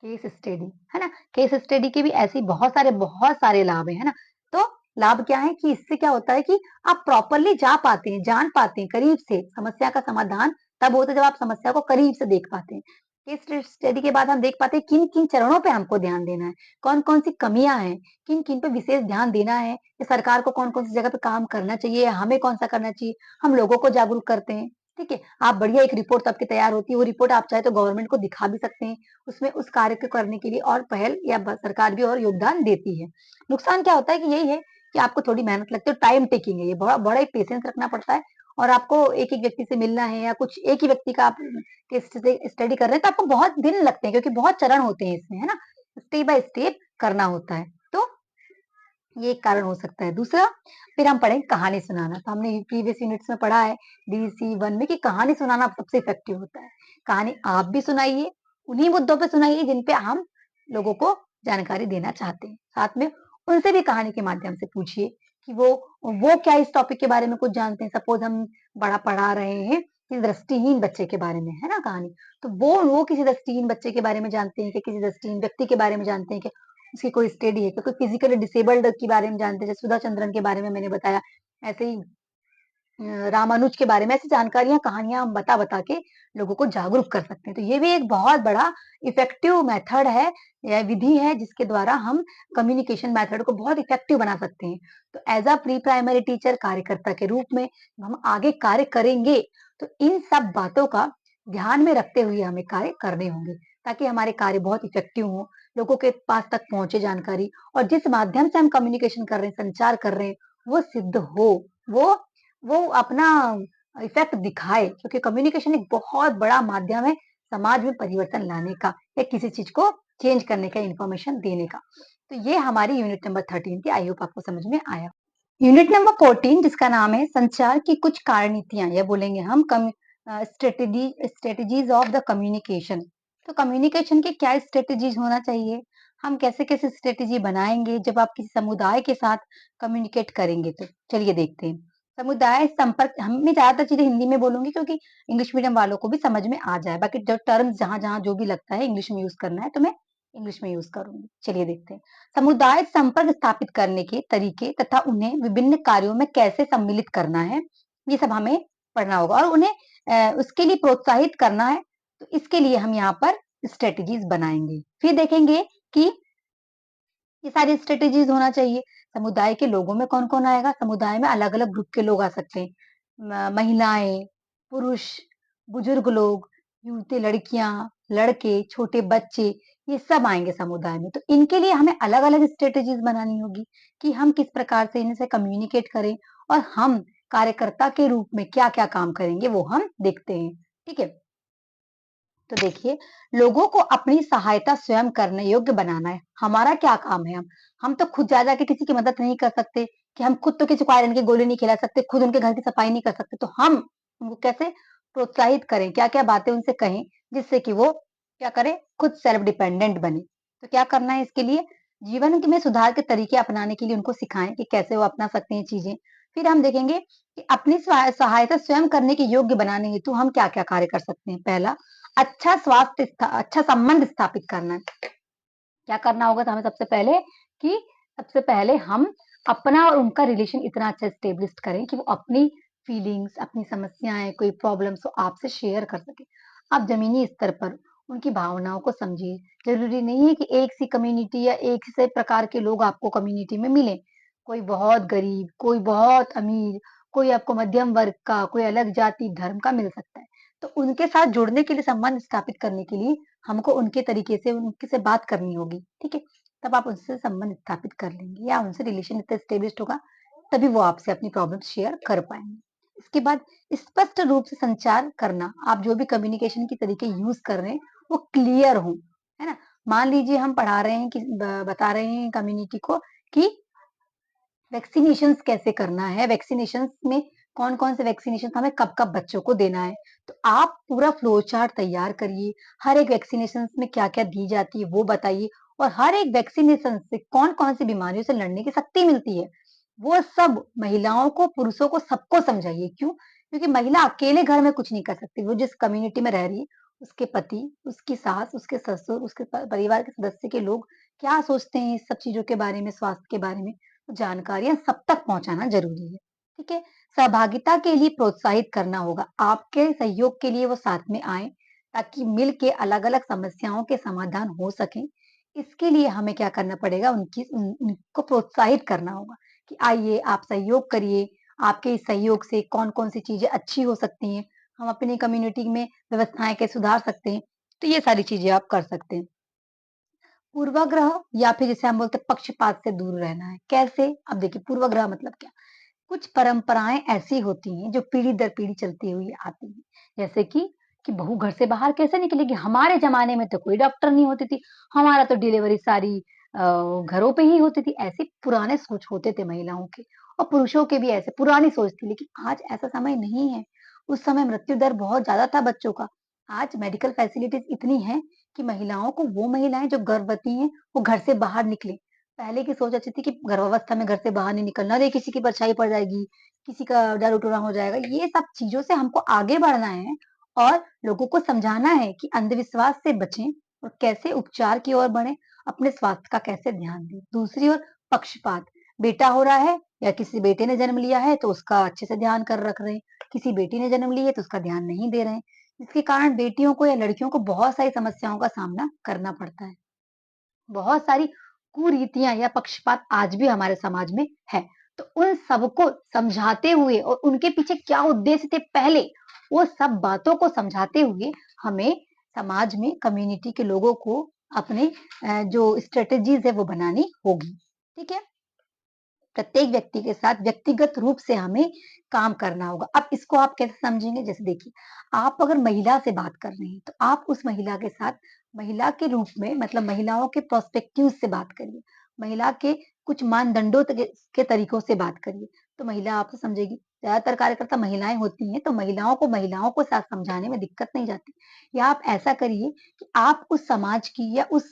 केस स्टडी, है ना? केस स्टडी के भी ऐसे ही बहुत सारे लाभ हैं, है ना? तो लाभ क्या है कि इससे क्या होता है कि आप प्रॉपर्ली जा पाते हैं, जान पाते हैं करीब से। समस्या का समाधान तब होता है जब आप समस्या को करीब से देख पाते हैं। केस स्टडी के बाद हम देख पाते हैं किन-किन चरणों पे हमको ध्यान देना है, कौन-कौन सी कमियाँ हैं, किन-किन पे विशेष ध्यान देना है, या सरकार को कौन-कौन सी जगह पे काम करना चाहिए या हमें कौन-सा करना चाहिए। हम लोगों को जागरूक करते हैं, ठीक है? आप बढ़िया एक रिपोर्ट आपकी तैयार होती है, वो रिपोर्ट आप चाहे तो गवर्नमेंट को दिखा भी सकते हैं। उसमें उस कार्य को करने के लिए और पहल या सरकार भी और योगदान देती है। नुकसान क्या होता है कि यही है कि आपको थोड़ी मेहनत लगती है, टाइम टेकिंग है ये, बड़ा बड़ा ही पेशेंस रखना पड़ता है और आपको एक-एक व्यक्ति से मिलना है या कुछ एक ही व्यक्ति का आप केस स्टडी कर रहे हैं तो आपको बहुत दिन लगते हैं क्योंकि बहुत चरण होते हैं इसमें, है ना? स्टेप बाय स्टेप करना होता है। तो ये एक कारण हो सकता है। दूसरा, फिर हम पढ़ेंगे कहानी सुनाना। तो हमने प्रीवियस यूनिट्स में पढ़ा है डीसी 1 में कि कहानी सुनाना सबसे इफेक्टिव होता है। कहानी आप भी सुनाइए, उन्हीं मुद्दों पे सुनाइए जिन पे हम लोगों को जानकारी देना चाहते हैं। साथ में उनसे भी कहानी के माध्यम से पूछिए कि वो क्या इस टॉपिक के बारे में कुछ जानते हैं। सपोज़ हम पढ़ा रहे हैं किसी दृष्टिहीन बच्चे के बारे में, है ना कहानी। तो वो किसी दृष्टिहीन बच्चे के बारे में जानते हैं कि किसी दृष्टिहीन व्यक्ति के बारे में जानते हैं कि उसकी कोई स्टडी है, कोई फिजिकली डिसेबल्ड के बारे में जानते हैं, जैसे सुधा चंद्रन के बारे में मैंने बताया, ऐसे ही रामानुज के बारे में ऐसी जानकारियाँ, कहानियाँ हम बता-बता के लोगों को जागरूक कर सकते हैं। तो ये भी एक बहुत बड़ा इफेक्टिव मेथड है या विधि है जिसके द्वारा हम कम्युनिकेशन मेथड को बहुत इफेक्टिव बना सकते हैं। तो as a pre primary teacher कार्यकर्ता के रूप में हम आगे कार्य करेंगे, तो इन सब बातों का ध्यान में रखते हुए हमें कार्य करने होंगे, ताकि हमारे कार्य बहुत इफेक्टिव हो, लोगों के पास तक पहुंचे जानकारी, और जिस माध्यम से हम कम्युनिकेशन कर रहे हैं, संचार कर रहे हैं, वो सिद्ध हो, वो वो अपना इफेक्ट दिखाए, क्योंकि कम्युनिकेशन एक बहुत बड़ा माध्यम है समाज में परिवर्तन लाने का, या किसी चीज को चेंज करने का, इंफॉर्मेशन देने का। तो ये हमारी यूनिट नंबर 13 थी। आई होप आपको समझ में आया। यूनिट नंबर 14 जिसका नाम है संचार की कुछ कार्यनीतियां, या बोलेंगे हम स्ट्रेटेजीज ऑफ द कम्युनिकेशन। तो कम्युनिकेशन के क्या स्ट्रेटेजीज होना चाहिए, हम कैसे कैसे स्ट्रेटेजी बनाएंगे जब आप किसी समुदाय के साथ कम्युनिकेट करेंगे। तो चलिए देखते हैं। समुदाय संपर्क, मैं ज्यादातर चीजें हिंदी में बोलूंगी क्योंकि इंग्लिश मीडियम वालों को भी समझ में आ जाए, बाकी जो टर्म्स जहां जहां जो भी लगता है इंग्लिश में यूज करना है तो मैं इंग्लिश में यूज करूंगी। चलिए देखते हैं। समुदाय संपर्क स्थापित करने के तरीके तथा उन्हें विभिन्न कार्यों में कैसे सम्मिलित करना है, ये सब हमें पढ़ना होगा, और उन्हें उसके लिए प्रोत्साहित करना है। तो इसके लिए हम यहाँ पर स्ट्रेटेजीज बनाएंगे। फिर देखेंगे कि ये सारी स्ट्रेटेजीज होना चाहिए। समुदाय के लोगों में कौन कौन आएगा, समुदाय में अलग अलग ग्रुप के लोग आ सकते हैं, महिलाएं, पुरुष, बुजुर्ग लोग, युवती, लड़कियां, लड़के, छोटे बच्चे, ये सब आएंगे समुदाय में। तो इनके लिए हमें अलग अलग स्ट्रेटेजीज बनानी होगी कि हम किस प्रकार से इनसे कम्युनिकेट करें, और हम कार्यकर्ता के रूप में क्या क्या काम करेंगे वो हम देखते हैं। ठीक है, तो देखिए, लोगों को अपनी सहायता स्वयं करने योग्य बनाना है। हमारा क्या काम है, हम तो खुद जा जाके किसी की मदद नहीं कर सकते, कि हम खुद तो किसी को आयरन की गोली नहीं खिला सकते, खुद उनके घर की सफाई नहीं कर सकते। तो हम उनको कैसे प्रोत्साहित करें, क्या क्या बातें उनसे कहें जिससे कि वो क्या करें, खुद सेल्फ डिपेंडेंट बने। तो क्या करना है इसके लिए, जीवन में सुधार के तरीके अपनाने के लिए उनको सिखाएं कि कैसे वो अपना सकते हैं चीजें। फिर हम देखेंगे कि अपनी सहायता स्वयं करने के योग्य बनाने हेतु हम क्या क्या कार्य कर सकते हैं। पहला, अच्छा संबंध स्थापित करना है। क्या करना होगा, तो हमें सबसे पहले हम अपना और उनका रिलेशन इतना अच्छा स्टेब्लिश करें कि वो अपनी फीलिंग्स, अपनी समस्याएं, कोई प्रॉब्लम्स हो आपसे शेयर कर सके। आप जमीनी स्तर पर उनकी भावनाओं को समझिए। जरूरी नहीं है कि एक सी कम्युनिटी या एक से प्रकार के लोग आपको कम्युनिटी में मिले। कोई बहुत गरीब, कोई बहुत अमीर, कोई आपको मध्यम वर्ग का, कोई अलग जाति धर्म का मिल सकता है। तो उनके साथ जुड़ने के लिए, संबंध स्थापित करने के लिए हमको उनके तरीके से उनके से बात करनी होगी। ठीक है, तब आप उनसे संबंध स्थापित कर लेंगे, या उनसे रिलेशन इतना स्टेब्लिश होगा, तभी वो आपसे अपनी प्रॉब्लम शेयर कर पाएंगे। इसके बाद स्पष्ट रूप से संचार करना। आप जो भी कम्युनिकेशन के तरीके यूज कर रहे हैं वो क्लियर हो, है ना। मान लीजिए हम पढ़ा रहे हैं कि बता रहे हैं कम्युनिटी को कि वैक्सीनेशन कैसे करना है, वैक्सीनेशन में कौन कौन से वैक्सीनेशन हमें कब कब बच्चों को देना है। तो आप पूरा फ्लो चार्ट तैयार करिए, हर एक वैक्सीनेशन में क्या क्या दी जाती है वो बताइए, और हर एक वैक्सीनेशन से कौन कौन सी बीमारियों से लड़ने की शक्ति मिलती है वो सब महिलाओं को, पुरुषों को, सबको समझाइए। क्यों, क्योंकि महिला अकेले घर में कुछ नहीं कर सकती। वो जिस कम्युनिटी में रह रही है, उसके पति, उसकी सास, उसके ससुर, उसके परिवार के सदस्य के लोग क्या सोचते हैं इस सब चीजों के बारे में, स्वास्थ्य के बारे में, जानकारियां सब तक पहुंचाना जरूरी है। ठीक है, सहभागिता के लिए प्रोत्साहित करना होगा, आपके सहयोग के लिए वो साथ में आए, ताकि मिल के अलग अलग समस्याओं के समाधान हो सके। इसके लिए हमें क्या करना पड़ेगा, उनको प्रोत्साहित करना होगा कि आइए आप सहयोग करिए, आपके इस सहयोग से कौन कौन सी चीजें अच्छी हो सकती हैं, हम अपनी कम्युनिटी में व्यवस्थाएं कैसे सुधार सकते हैं। तो ये सारी चीजें आप कर सकते हैं। पूर्वाग्रह, या फिर जिसे हम बोलते हैं पक्षपात से दूर रहना है। कैसे, अब देखिए पूर्वाग्रह मतलब क्या, कुछ परंपराएं ऐसी होती हैं जो पीढ़ी दर पीढ़ी चलती हुई आती हैं। जैसे कि बहू घर से बाहर कैसे निकलेगी, हमारे जमाने में तो कोई डॉक्टर नहीं होती थी, हमारा तो डिलीवरी सारी घरों पे ही होती थी। ऐसे पुराने सोच होते थे महिलाओं के, और पुरुषों के भी ऐसे पुरानी सोच थी। लेकिन आज ऐसा समय नहीं है। उस समय मृत्यु दर बहुत ज्यादा था बच्चों का। आज मेडिकल फैसिलिटीज इतनी है कि महिलाओं को, वो महिलाएं जो गर्भवती हैं, वो घर से बाहर निकले। पहले की सोच अच्छी थी कि गर्भावस्था में घर से बाहर नहीं निकलना, अरे किसी की परछाई पड़ जाएगी, किसी का जादू टोना हो जाएगा। ये सब चीजों से हमको आगे बढ़ना है, और लोगों को समझाना है कि अंधविश्वास से बचें और कैसे उपचार की ओर बढ़ें, अपने स्वास्थ्य का कैसे ध्यान दें। दूसरी ओर पक्षपात, बेटा हो रहा है या किसी बेटे ने जन्म लिया है तो उसका अच्छे से ध्यान कर रख रहे हैं, किसी बेटी ने जन्म लिया है तो उसका ध्यान नहीं दे रहे हैं। इसके कारण बेटियों को या लड़कियों को बहुत सारी समस्याओं का सामना करना पड़ता है। बहुत सारी कुरीतियां या पक्षपात आज भी हमारे समाज में है। तो उन सबको समझाते हुए और उनके पीछे क्या उद्देश्य थे पहले, वो सब बातों को समझाते हुए हमें समाज में कम्युनिटी के लोगों को अपने जो स्ट्रेटेजीज़ है वो बनानी होगी। ठीक है? प्रत्येक व्यक्ति के साथ व्यक्तिगत रूप से हमें काम करना होगा। अब इसको आप कैसे समझेंगे? जैसे देखिए, आप अगर महिला से बात कर रहे हैं, तो आप उस महिला के साथ महिला के रूप में मतलब महिलाओं के पर्सपेक्टिव से बात करिए। महिला के कुछ मानदंडों के तरीकों से बात करिए, तो महिला आपसे समझेगी। ज़्यादातर कार्यकर्ता महिलाएँ होती हैं, तो महिलाओं को साथ समझाने में दिक्कत नहीं जाती। या आप ऐसा करिए कि आप उस समाज की या उस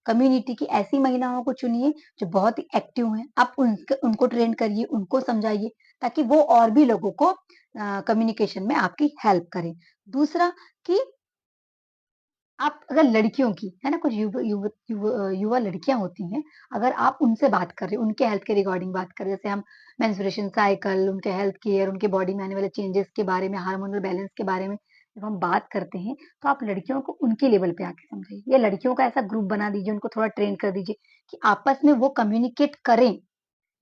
कम्युनिटी की ऐसी महिलाओं को चुनिए जो बहुत ही एक्टिव हैं, आप उनको ट्रेन करिए, उनको समझाइए ताकि वो और भी लोगों को कम्युनिकेशन में आपकी हेल्प करें। दूसरा कि आप अगर लड़कियों की, है ना? कुछ युवा लड़कियाँ होती हैं, अगर आप उनसे बात कर रहे हो, उनके हेल्थ के रिगार्डिंग बात कर रहे हो, जैसे हम मेंस्ट्रुएशन साइकिल, उनके हेल्थ केयर, उनके बॉडी में आने वाले चेंजेस के बारे में, हार्मोनल बैलेंस के बारे में जब हम बात करते हैं, तो आप लड़कियों को उनके लेवल पे आके समझाइए या लड़कियों का ऐसा ग्रुप बना दीजिए, उनको थोड़ा ट्रेन कर दीजिए कि आपस में वो कम्युनिकेट करें।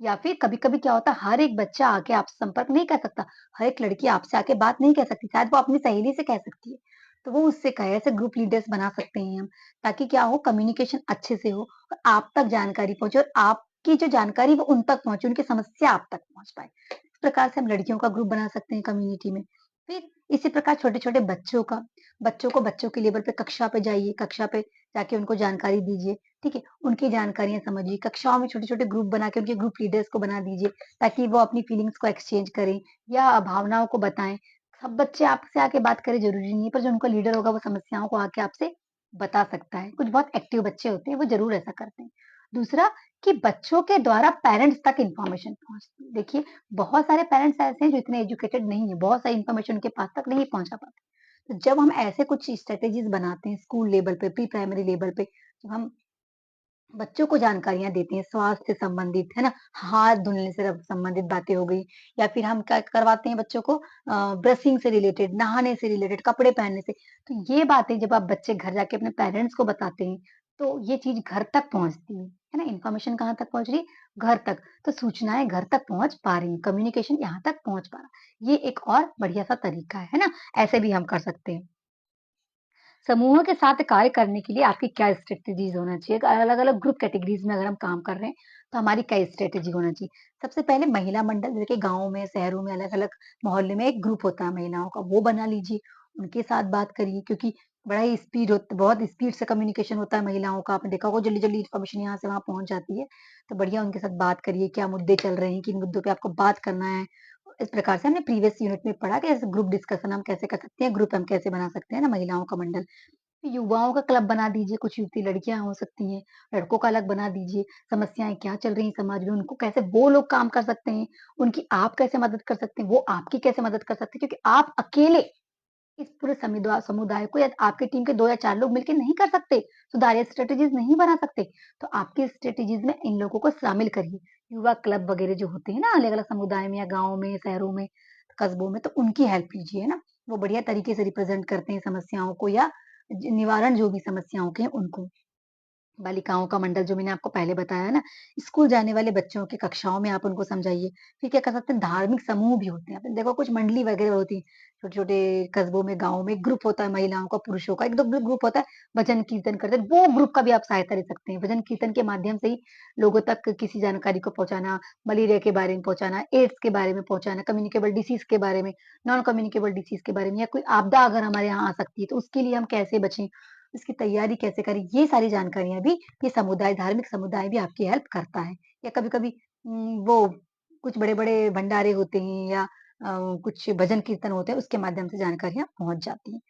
या फिर कभी-कभी क्या होता है, हर एक बच्चा आके आपसे संपर्क नहीं कर सकता, हर एक लड़की आपसे आके बात नहीं कर सकती, शायद वो अपनी सहेली से कह सकती है, तो वो उससे कहे, ऐसे ग्रुप लीडर्स बना सकते हैं हम, ताकि क्या हो कम्युनिकेशन अच्छे से हो और आप तक जानकारी पहुँचे और आपकी जो जानकारी वो उन तक पहुँचे, उनकी समस्या आप तक पहुँच पाए। इस प्रकार से हम लड़कियों का ग्रुप बना सकते हैं कम्युनिटी में। फिर इसी प्रकार छोटे-छोटे बच्चों को बच्चों के लेवल पे कक्षा पे जाइए, कक्षा पे जाके उनको जानकारी दीजिए, ठीक है? उनकी जानकारियाँ समझिए, कक्षाओं में छोटे-छोटे ग्रुप बना के उनके ग्रुप लीडर्स को बना दीजिए, ताकि वो अपनी फीलिंग्स को एक्सचेंज करें या भावनाओं को बताएँ। सब बच्चे आपसे आके बात करें ज़रूरी नहीं है, पर जो उनका लीडर होगा वो समस्याओं को आके आपसे बता सकता है। कुछ बहुत एक्टिव बच्चे होते हैं, वो ज़रूर ऐसा करते हैं। दूसरा कि बच्चों के द्वारा पेरेंट्स तक इन्फॉर्मेशन पहुँचती है। देखिए, बहुत सारे पेरेंट्स ऐसे हैं जो इतने एजुकेटेड नहीं है, बहुत सारी इन्फॉर्मेशन उनके पास तक नहीं पहुँचा पाते। तो जब हम ऐसे कुछ स्ट्रैटेजीज़ बनाते हैं स्कूल लेवल पे, प्री प्राइमरी लेवल पे, जब हम बच्चों को जानकारियाँ देते हैं स्वास्थ्य से संबंधित, है ना? हाथ धुलने से संबंधित बातें हो गई या फिर हम क्या करवाते हैं बच्चों को ब्रशिंग से रिलेटेड, नहाने से रिलेटेड, कपड़े पहनने से। तो ये बातें जब आप बच्चे घर जाके अपने पेरेंट्स को बताते हैं, तो ये चीज़ घर तक पहुँचती है ना? इन्फॉर्मेशन कहाँ तक पहुँच रही है? घर तक। तो सूचनाएँ घर तक पहुँच पा रही हैं, कम्युनिकेशन यहाँ तक पहुँच पा रहा है। ये एक और बढ़िया-सा तरीका है ना? ऐसे भी हम कर सकते हैं। समूहों के साथ कार्य करने के लिए आपकी क्या स्ट्रैटेजीज़ होना चाहिए? अलग-अलग ग्रुप कैटेगरीज़ में अगर हम काम कर रहे हैं, तो हमारी क्या स्ट्रैटेजी होना चाहिए? सबसे पहले महिला मंडल देखिए गाँव में, शहरों में अलग-अलग मोहल्ले में एक ग्रुप होता है महिलाओं का, वो बना लीजिए। उनके साथ बात करिए क्योंकि बड़ा ही बहुत स्पीड से कम्युनिकेशन होता है महिलाओं का। आपने देखा होगा जल्दी-जल्दी इन्फॉर्मेशन यहाँ से वहाँ पहुँच जाती है। तो बढ़िया उनके साथ बात करिए, क्या मुद्दे चल रहे हैं, किन मुद्दों पे आपको बात करना है। इस प्रकार से हमने प्रीवियस यूनिट में पढ़ा कि ऐसे ग्रुप डिस्कशन हम कैसे कर सकते हैं, ग्रुप हम कैसे बना सकते हैं ना महिलाओं का मंडल। युवाओं का क्लब बना दीजिए, कुछ युवती लड़कियाँ हो सकती हैं, लड़कों का अलग बना दीजिए, समस्याएँ क्या चल रही हैं समाज में, उनको कैसे वो लोग काम कर सकते हैं, उनकी आप कैसे मदद कर सकते हैं, वो आपकी कैसे मदद कर सकते हैं, क्योंकि आप अकेले इस पूरे समुदाय को या आपकी टीम के 2 या 4 लोग मिलके नहीं कर सकते, सुधार या स्ट्रैटेजीज़ नहीं बना सकते। तो आपकी स्ट्रैटेजीज़ में इन लोगों को शामिल करिए। युवा क्लब वगैरह जो होते हैं ना अलग-अलग समुदाय में या गाँव में, शहरों में, कस्बों में, तो उनकी हेल्प लीजिए, है ना? वो बढ़िया तरीके से रिप्रेज़ेंट करते हैं समस्याओं को या निवारण जो भी समस्याओं के हैं उनको। बालिकाओं का मंडल जो मैंने आपको पहले बताया ना, स्कूल जाने वाले बच्चों की कक्षाओं में आप उनको समझाइए। फिर क्या कर सकते हैं धार्मिक समूह भी होते हैं। आपने देखो कुछ मंडली वगैरह होती है, छोटे-छोटे कस्बों में, गाँव में ग्रुप होता है महिलाओं का, पुरुषों का, 1-2 ग्रुप होता है, भजन कीर्तन करते हैं, वो ग्रुप का भी आप सहायता ले सकते हैं। भजन कीर्तन के माध्यम से ही लोगों तक किसी जानकारी को पहुँचाना, मलेरिया के बारे में पहुँचाना, एड्स के बारे में पहुँचाना, कम्युनिकेबल डिसीज़ के बारे में, नॉन कम्युनिकेबल डिसीज़ के बारे में या कोई आपदा अगर हमारे यहाँ आ सकती है, तो उसके लिए हम कैसे बचें? इसकी तैयारी कैसे करें? ये सारी जानकारियाँ भी ये समुदाय धार्मिक समुदाय भी आपकी हेल्प करता है। या कभी-कभी वो कुछ बड़े-बड़े भंडारे होते हैं या कुछ भजन कीर्तन होते हैं, उसके माध्यम से जानकारियाँ पहुँच जाती हैं।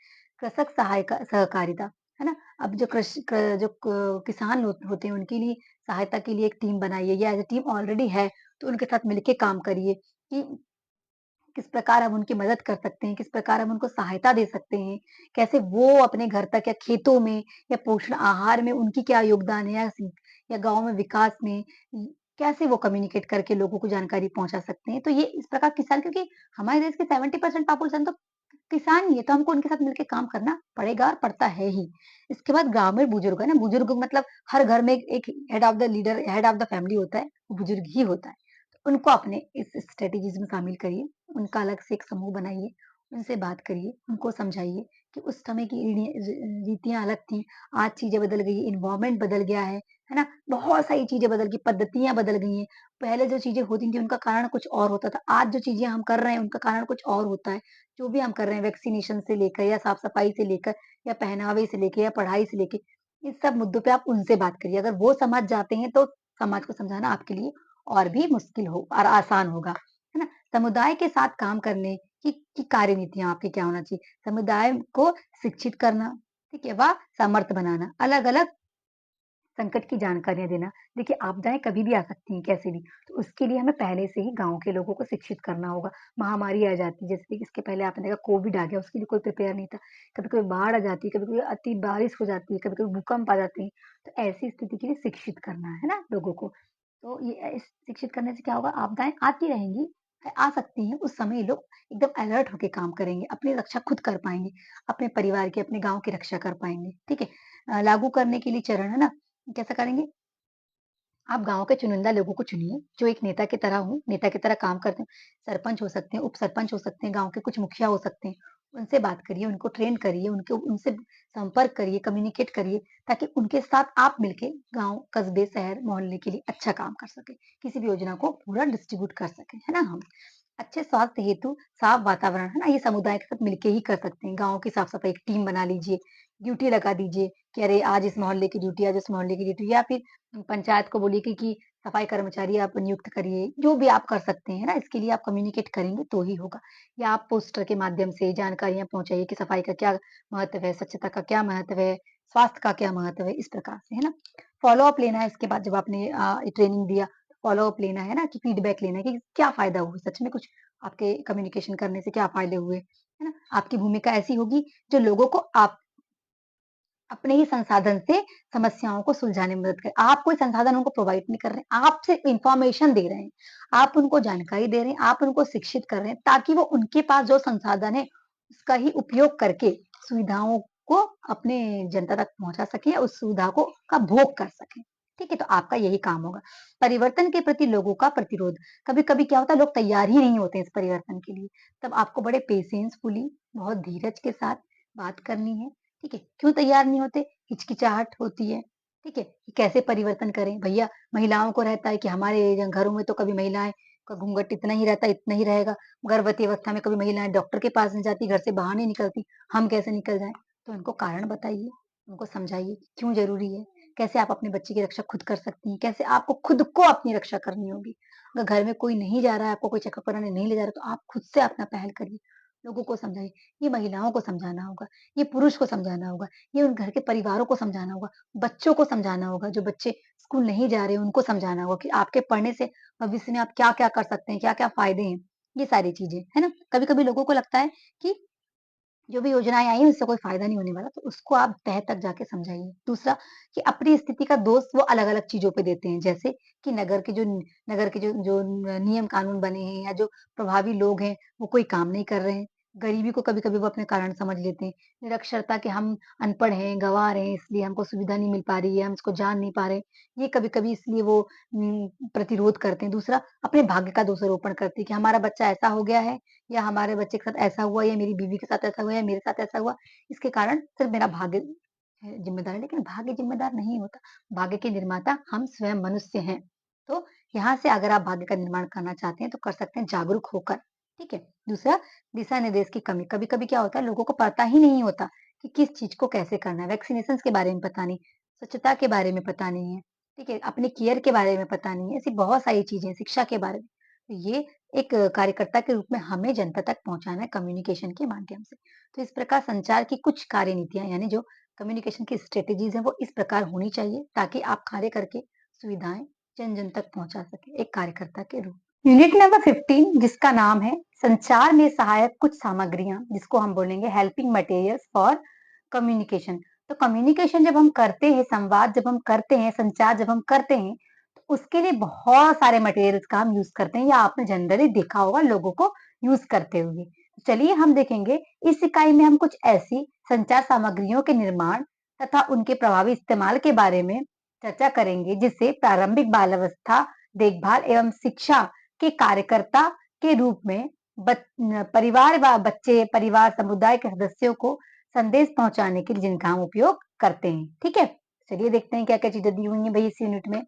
कृषक सहायता सहकारिता, है ना? अब जो कृषि क जो क किसान होते हैं, उनके लिए सहायता के लिए एक टीम बनाइए या एज़ अ टीम ऑलरेडी है, तो उनके साथ मिलके काम करिए कि किस प्रकार हम उनकी मदद कर सकते हैं, किस प्रकार हम उनको सहायता दे सकते हैं, कैसे वो अपने घर तक या खेतों में या पोषण आहार में उनकी क्या योगदान है या गाँव में विकास में कैसे वो कम्युनिकेट करके लोगों को जानकारी पहुँचा सकते हैं। तो ये इस प्रकार किसान क्योंकि हमारे देश के 70% पॉपुलेशन तो किसान ही है, तो हमको उनके साथ मिलके काम करना पड़ेगा और पड़ता है ही। इसके बाद ग्रामीण बुजुर्ग है ना, बुजुर्ग मतलब हर घर में एक हेड ऑफ द फैमिली होता है, वो बुजुर्ग ही होता है। उनको अपने इस स्ट्रेटेजीज़ में शामिल करिए, उनका अलग से एक समूह बनाइए, उनसे बात करिए, उनको समझाइए कि उस समय की रीतियाँ अलग थी, आज चीज़ें बदल गई, एनवायरनमेंट बदल गया है ना? बहुत सारी चीज़ें बदल गई, पद्धतियाँ बदल गई हैं। पहले जो चीज़ें होती थी उनका कारण कुछ और होता था, आज जो चीज़ें हम कर रहे हैं उनका कारण कुछ और होता है। जो भी हम कर रहे हैं वैक्सीनेशन से लेकर या साफ-सफाई से लेकर या पहनावे से लेके या पढ़ाई से लेके, इस सब मुद्दों पे आप उनसे बात करिए। अगर वो समझ जाते हैं तो समाज को समझाना आपके लिए और भी मुश्किल हो और आसान होगा, है ना? समुदाय के साथ काम करने की कार्यनीतियाँ आपकी क्या होना चाहिए? समुदाय को शिक्षित करना, ठीक है? व समर्थ बनाना, अलग-अलग संकट की जानकारियाँ देना। देखिए, आपदाएँ कभी भी आ सकती हैं, कैसे भी, तो उसके लिए हमें पहले से ही गाँव के लोगों को शिक्षित करना होगा। महामारी आ जाती है, जैसे कि इसके पहले आपने देखा कोविड आ गया, उसके लिए कोई प्रिपेयर नहीं था। कभी-कभी बाढ़ आ जाती है, कभी-कभी अति बारिश हो जाती है, कभी-कभी भूकंप आ जाते हैं। तो ऐसी स्थिति के लिए शिक्षित करना है ना लोगों को। तो ये इस शिक्षित करने से क्या होगा, आपदाएँ आती रहेंगी, आ सकती हैं, उस समय ये लोग एकदम अलर्ट होके काम करेंगे, अपनी रक्षा खुद कर पाएँगे, अपने परिवार की, अपने गाँव की रक्षा कर पाएँगे, ठीक है? लागू करने के लिए चरण है ना, कैसा करेंगे? आप गाँव के चुनिंदा लोगों को चुनिए, जो एक नेता की तरह हों, नेता की तरह काम करते हों। सरपंच हो सकते हैं, उप-सरपंच हो सकते हैं, गाँव के कुछ मुखिया हो सकते हैं। उनसे बात करिए, उनको ट्रेन करिए, उनके उनसे संपर्क करिए, कम्युनिकेट करिए, ताकि उनके साथ आप मिलके गाँव, कस्बे, शहर, मोहल्ले के लिए अच्छा काम कर सकें। किसी भी योजना को पूरा डिस्ट्रीब्यूट कर सकें, है ना हम? अच्छे स्वास्थ्य हेतु साफ वातावरण, है ना? ये समुदाय के साथ मिलके ही कर सकते हैं। गाँव की साफ-सफाई की टीम बना लीजिए, ड्यूटी लगा दीजिए कि अरे आज इस मोहल्ले की ड्यूटी, आज उस मोहल्ले की ड्यूटी या फिर पंचायत को बोलिए कि सफाई कर्मचारी आप नियुक्त करिए, जो भी आप कर सकते हैं, है ना? इसके लिए आप कम्युनिकेट करेंगे तो ही होगा। या आप पोस्टर के माध्यम से जानकारियाँ पहुँचाइए कि सफाई का क्या महत्व है, स्वच्छता का क्या महत्व है, स्वास्थ्य का क्या महत्व है, इस प्रकार से, है ना? फ़ॉलो अप लेना है इसके बाद जब आपने ट्रेनिंग दिया, फ़ॉलो अप लेना है ना कि फीडबैक लेना है कि क्या फ़ायदा हुआ? सच में कुछ आपके कम्युनिकेशन करने से क्या फ़ायदे हुए, है ना? आपकी भूमिका ऐसी होगी जो लोगों को आप अपने ही संसाधन से समस्याओं को सुलझाने में मदद करें। आप कोई संसाधन उनको प्रोवाइड नहीं कर रहे हैं, आप सिर्फ इन्फॉर्मेशन दे रहे हैं। आप उनको जानकारी दे रहे हैं, आप उनको शिक्षित कर रहे हैं ताकि वो उनके पास जो संसाधन है, उसका ही उपयोग करके सुविधाओं को अपने जनता तक पहुँचा सकें या उस सुविधा को का भोग कर सकें। ठीक है? तो आपका यही काम होगा। परिवर्तन के प्रति लोगों का प्रतिरोध। कभी-कभी क्या होता है लोग तैयार ही नहीं होते इस परिवर्तन के लिए। तब आपको बड़े पेशेंसफुली बहुत धीरज के साथ बात करनी है। ठीक है? क्यों तैयार नहीं होते? हिचकिचाहट होती है, ठीक है? कि कैसे परिवर्तन करें? भैया महिलाओं को रहता है कि हमारे घरों में तो कभी महिलाएँ का घूंघट इतना ही रहता है, इतना ही रहेगा। गर्भवती अवस्था में कभी महिलाएँ डॉक्टर के पास नहीं जाती, घर से बाहर नहीं निकलती, हम कैसे निकल जाएँ? तो उनको कारण बताइए, उनको समझाइए कि क्यों ज़रूरी है, कैसे आप अपने बच्चे की रक्षा खुद कर सकती हैं, कैसे आपको खुद को अपनी रक्षा करनी होगी। अगर घर में कोई नहीं जा रहा है, आपको कोई चेकअप कराने नहीं ले जा रहा, तो आप खुद से अपना पहल करिए, लोगों को समझाइए। ये महिलाओं को समझाना होगा। ये पुरुष को समझाना होगा, ये उन घर के परिवारों को समझाना होगा, बच्चों को समझाना होगा, जो बच्चे स्कूल नहीं जा रहे हैं, उनको समझाना होगा कि आपके पढ़ने से भविष्य में आप क्या-क्या कर सकते हैं, क्या-क्या फ़ायदे हैं, ये सारी चीज़ें, है ना? कभी-कभी लोगों को लगता है कि जो भी योजनाएँ आई हैं, उससे कोई फ़ायदा नहीं होने वाला, तो उसको आप तह तक जाके समझाइए। दूसरा कि अपनी स्थिति का दोष वो अलग-अलग चीज़ों पे देते हैं, जैसे कि नगर के जो जो नियम कानून बने हैं या जो प्रभावी लोग हैं, वो कोई काम नहीं कर रहे हैं। गरीबी को कभी-कभी वो अपने कारण समझ लेते हैं। निरक्षरता कि हम अनपढ़ हैं, गँवार हैं, इसलिए हमको सुविधा नहीं मिल पा रही है, हम इसको जान नहीं पा रहे। ये कभी-कभी इसलिए वो प्रतिरोध करते हैं। दूसरा, अपने भाग्य का दोषारोपण करते हैं कि हमारा बच्चा ऐसा हो गया है या हमारे बच्चे के साथ ऐसा हुआ या मेरी बीवी के साथ ऐसा हुआ या मेरे साथ ऐसा हुआ, इसके कारण सिर्फ मेरा भाग्य है ज़िम्मेदार है, लेकिन भाग्य ज़िम्मेदार नहीं होता। भाग्य के निर्माता हम स्वयं मनुष्य हैं। तो यहाँ से अगर आप भाग्य का निर्माण करना चाहते हैं, तो कर सकते हैं जागरूक होकर, ठीक है? दूसरा, दिशा-निर्देश की कमी। कभी-कभी क्या होता है, लोगों को पता ही नहीं होता कि किस चीज़ को कैसे करना है। वैक्सीनेशंस के बारे में पता नहीं, स्वच्छता के बारे में पता नहीं है, ठीक है? अपनी केयर के बारे में पता नहीं है, ऐसी बहुत सारी चीज़ें हैं, शिक्षा के बारे में। तो ये एक कार्यकर्ता के रूप में हमें जनता तक पहुँचाना है कम्युनिकेशन के माध्यम से। तो इस प्रकार संचार की कुछ कार्यनीतियाँ यानी जो कम्युनिकेशन की स्ट्रैटेजीज़ हैं वो इस प्रकार होनी चाहिए ताकि आप कार्य करके सुविधाएँ जन-जन तक पहुँचा सकें एक कार्यकर्ता के रूप में। यूनिट नंबर 15 जिसका नाम है संचार में सहायक कुछ सामग्रियाँ जिसको हम बोलेंगे हेल्पिंग मटेरियल्स फॉर कम्युनिकेशन। तो कम्युनिकेशन जब हम करते हैं, संवाद जब हम करते हैं, संचार जब हम करते हैं उसके लिए बहुत सारे मटेरियल्स का हम यूज़ करते हैं या आपने जनरली देखा होगा लोगों को यूज़ करते हुए। चलिए हम देखेंगे इस इकाई में हम कुछ ऐसी संचार सामग्रियों के निर्माण तथा उनके प्रभावी इस्तेमाल के बारे में चर्चा करेंगे जिससे प्रारंभिक बाल अवस्था, देखभाल एवं शिक्षा के कार्यकर्ता के रूप में परिवार व बच्चे, परिवार, समुदाय के सदस्यों को संदेश पहुंचाने के लिए जिनका हम उपयोग करते हैं। ठीक है, चलिए देखते हैं क्या क्या चीजें दी हुई है भाई इस यूनिट में।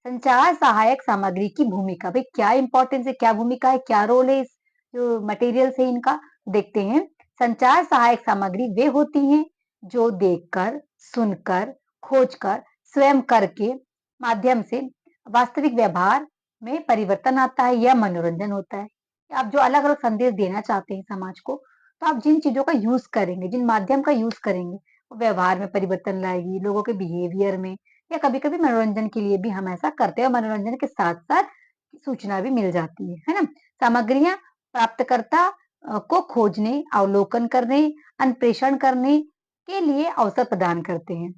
संचार सहायक सामग्री की भूमिका, भाई क्या इंपॉर्टेंस है, क्या भूमिका है, क्या रोल है इस जो मटेरियल है इनका, देखते हैं। संचार सहायक सामग्री वे होती हैं जो देखकर, सुनकर, खोजकर, स्वयं करके माध्यम से वास्तविक व्यवहार में परिवर्तन आता है या मनोरंजन होता है। आप जो अलग अलग संदेश देना चाहते हैं समाज को, तो आप जिन चीजों का यूज करेंगे, जिन माध्यम का यूज करेंगे, वो व्यवहार में परिवर्तन लाएगी, लोगों के बिहेवियर में, या कभी-कभी मनोरंजन के लिए भी हम ऐसा करते हैं और मनोरंजन के साथ-साथ सूचना भी मिल जाती है ना? सामग्रियाँ प्राप्तकर्ता को खोजने, अवलोकन करने, अन्वेषण करने के लिए अवसर प्रदान करते हैं,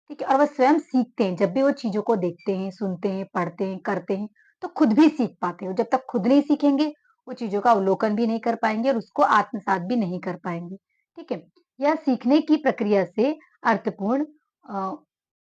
ठीक है? और वह स्वयं सीखते हैं, जब भी वो चीज़ों को देखते हैं, सुनते हैं, पढ़ते हैं, करते हैं, तो खुद भी सीख पाते हैं। जब तक खुद नहीं सीखेंगे, वो चीज़ों का अवलोकन भी नहीं कर पाएँगे और उसको आत्मसात भी नहीं कर पाएँगे, ठीक है? यह सीखने की प्रक्रिया से अर्थपूर्ण अ,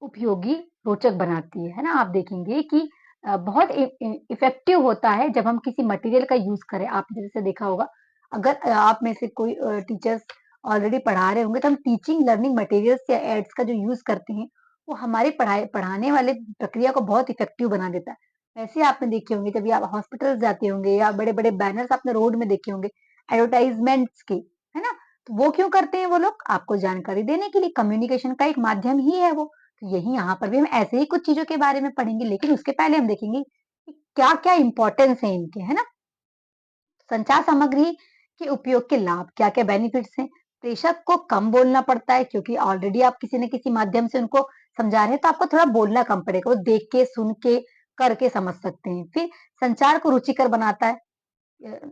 उपयोगी, रोचक बनाती है ना? आप देखेंगे कि बहुत इफ़ेक्टिव होता है जब हम किसी मटेरियल का यूज़ करें। आपने जैसे देखा होगा, अगर आप में से कोई टीचर्स ऑलरेडी पढ़ा रहे होंगे, तो हम टीचिंग लर्निंग मटेरियल्स या एड्स का जो यूज़ करते हैं, वो हमारी पढ़ाने वाले प्रक्रिया को बहुत इफ़ेक्टिव बना देता है। वैसे आपने देखे होंगे, जब भी आप हॉस्पिटल जाते होंगे या बड़े-बड़े बैनर्स आपने रोड में देखे होंगे, एडवर्टाइज़मेंट्स के, है ना? तो वो क्यों करते हैं वो लोग? आपको जानकारी देने के लिए, कम्युनिकेशन का एक माध्यम ही है वो। तो यही यहाँ पर भी हम ऐसे ही कुछ चीज़ों के बारे में पढ़ेंगे, लेकिन उसके पहले हम देखेंगे कि क्या-क्या इम्पोर्टेंस है इनके, है ना? संचार सामग्री के उपयोग के लाभ, क्या-क्या बेनिफिट्स हैं? प्रेषक को कम बोलना पड़ता है क्योंकि ऑलरेडी आप किसी न किसी माध्यम से उनको समझा रहे हैं, तो आपको थोड़ा बोलना कम पड़ेगा। वो देख के, सुन के, करके समझ सकते हैं। फिर संचार को रुचिकर बनाता है, अ,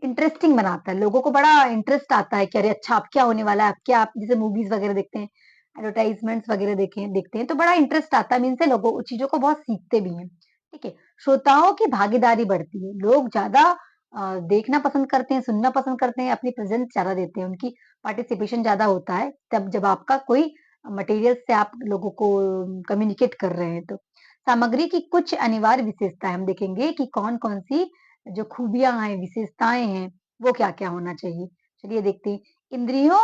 इंटरेस्टिंग बनाता है। लोगों को बड़ा इंटरेस्ट आता है कि अरे अच्छा अब क्या होने वाला है? अब क्या, आप जैसे मूवीज़ वगैरह देखते हैं, एडवर्टाइज़मेंट्स वगैरह देखते हैं, तो बड़ा इंटरेस्ट आता है, मीन्स से लोगों चीज़ों को बहुत सीखते भी हैं। ठीक है? श्रोताओं की भागीदारी बढ़ती है। लोग ज़्यादा देखना पसंद करते हैं, सुनना पसंद करते हैं, अपनी प्रेज़ेंस ज़्यादा देते हैं, उनकी पार्टिसिपेशन ज़्यादा होता है, तब जब आपका कोई मटेरियल से आप लोगों को कम्युनिकेट कर रहे हैं तो। सामग्री की कुछ अनिवार्य विशेषताएँ हम देखेंगे कि कौन-कौन सी जो खूबियाँ हैं, विशेषताएँ हैं, वो क्या-क्या होना चाहिए। चलिए देखते हैं। इंद्रियों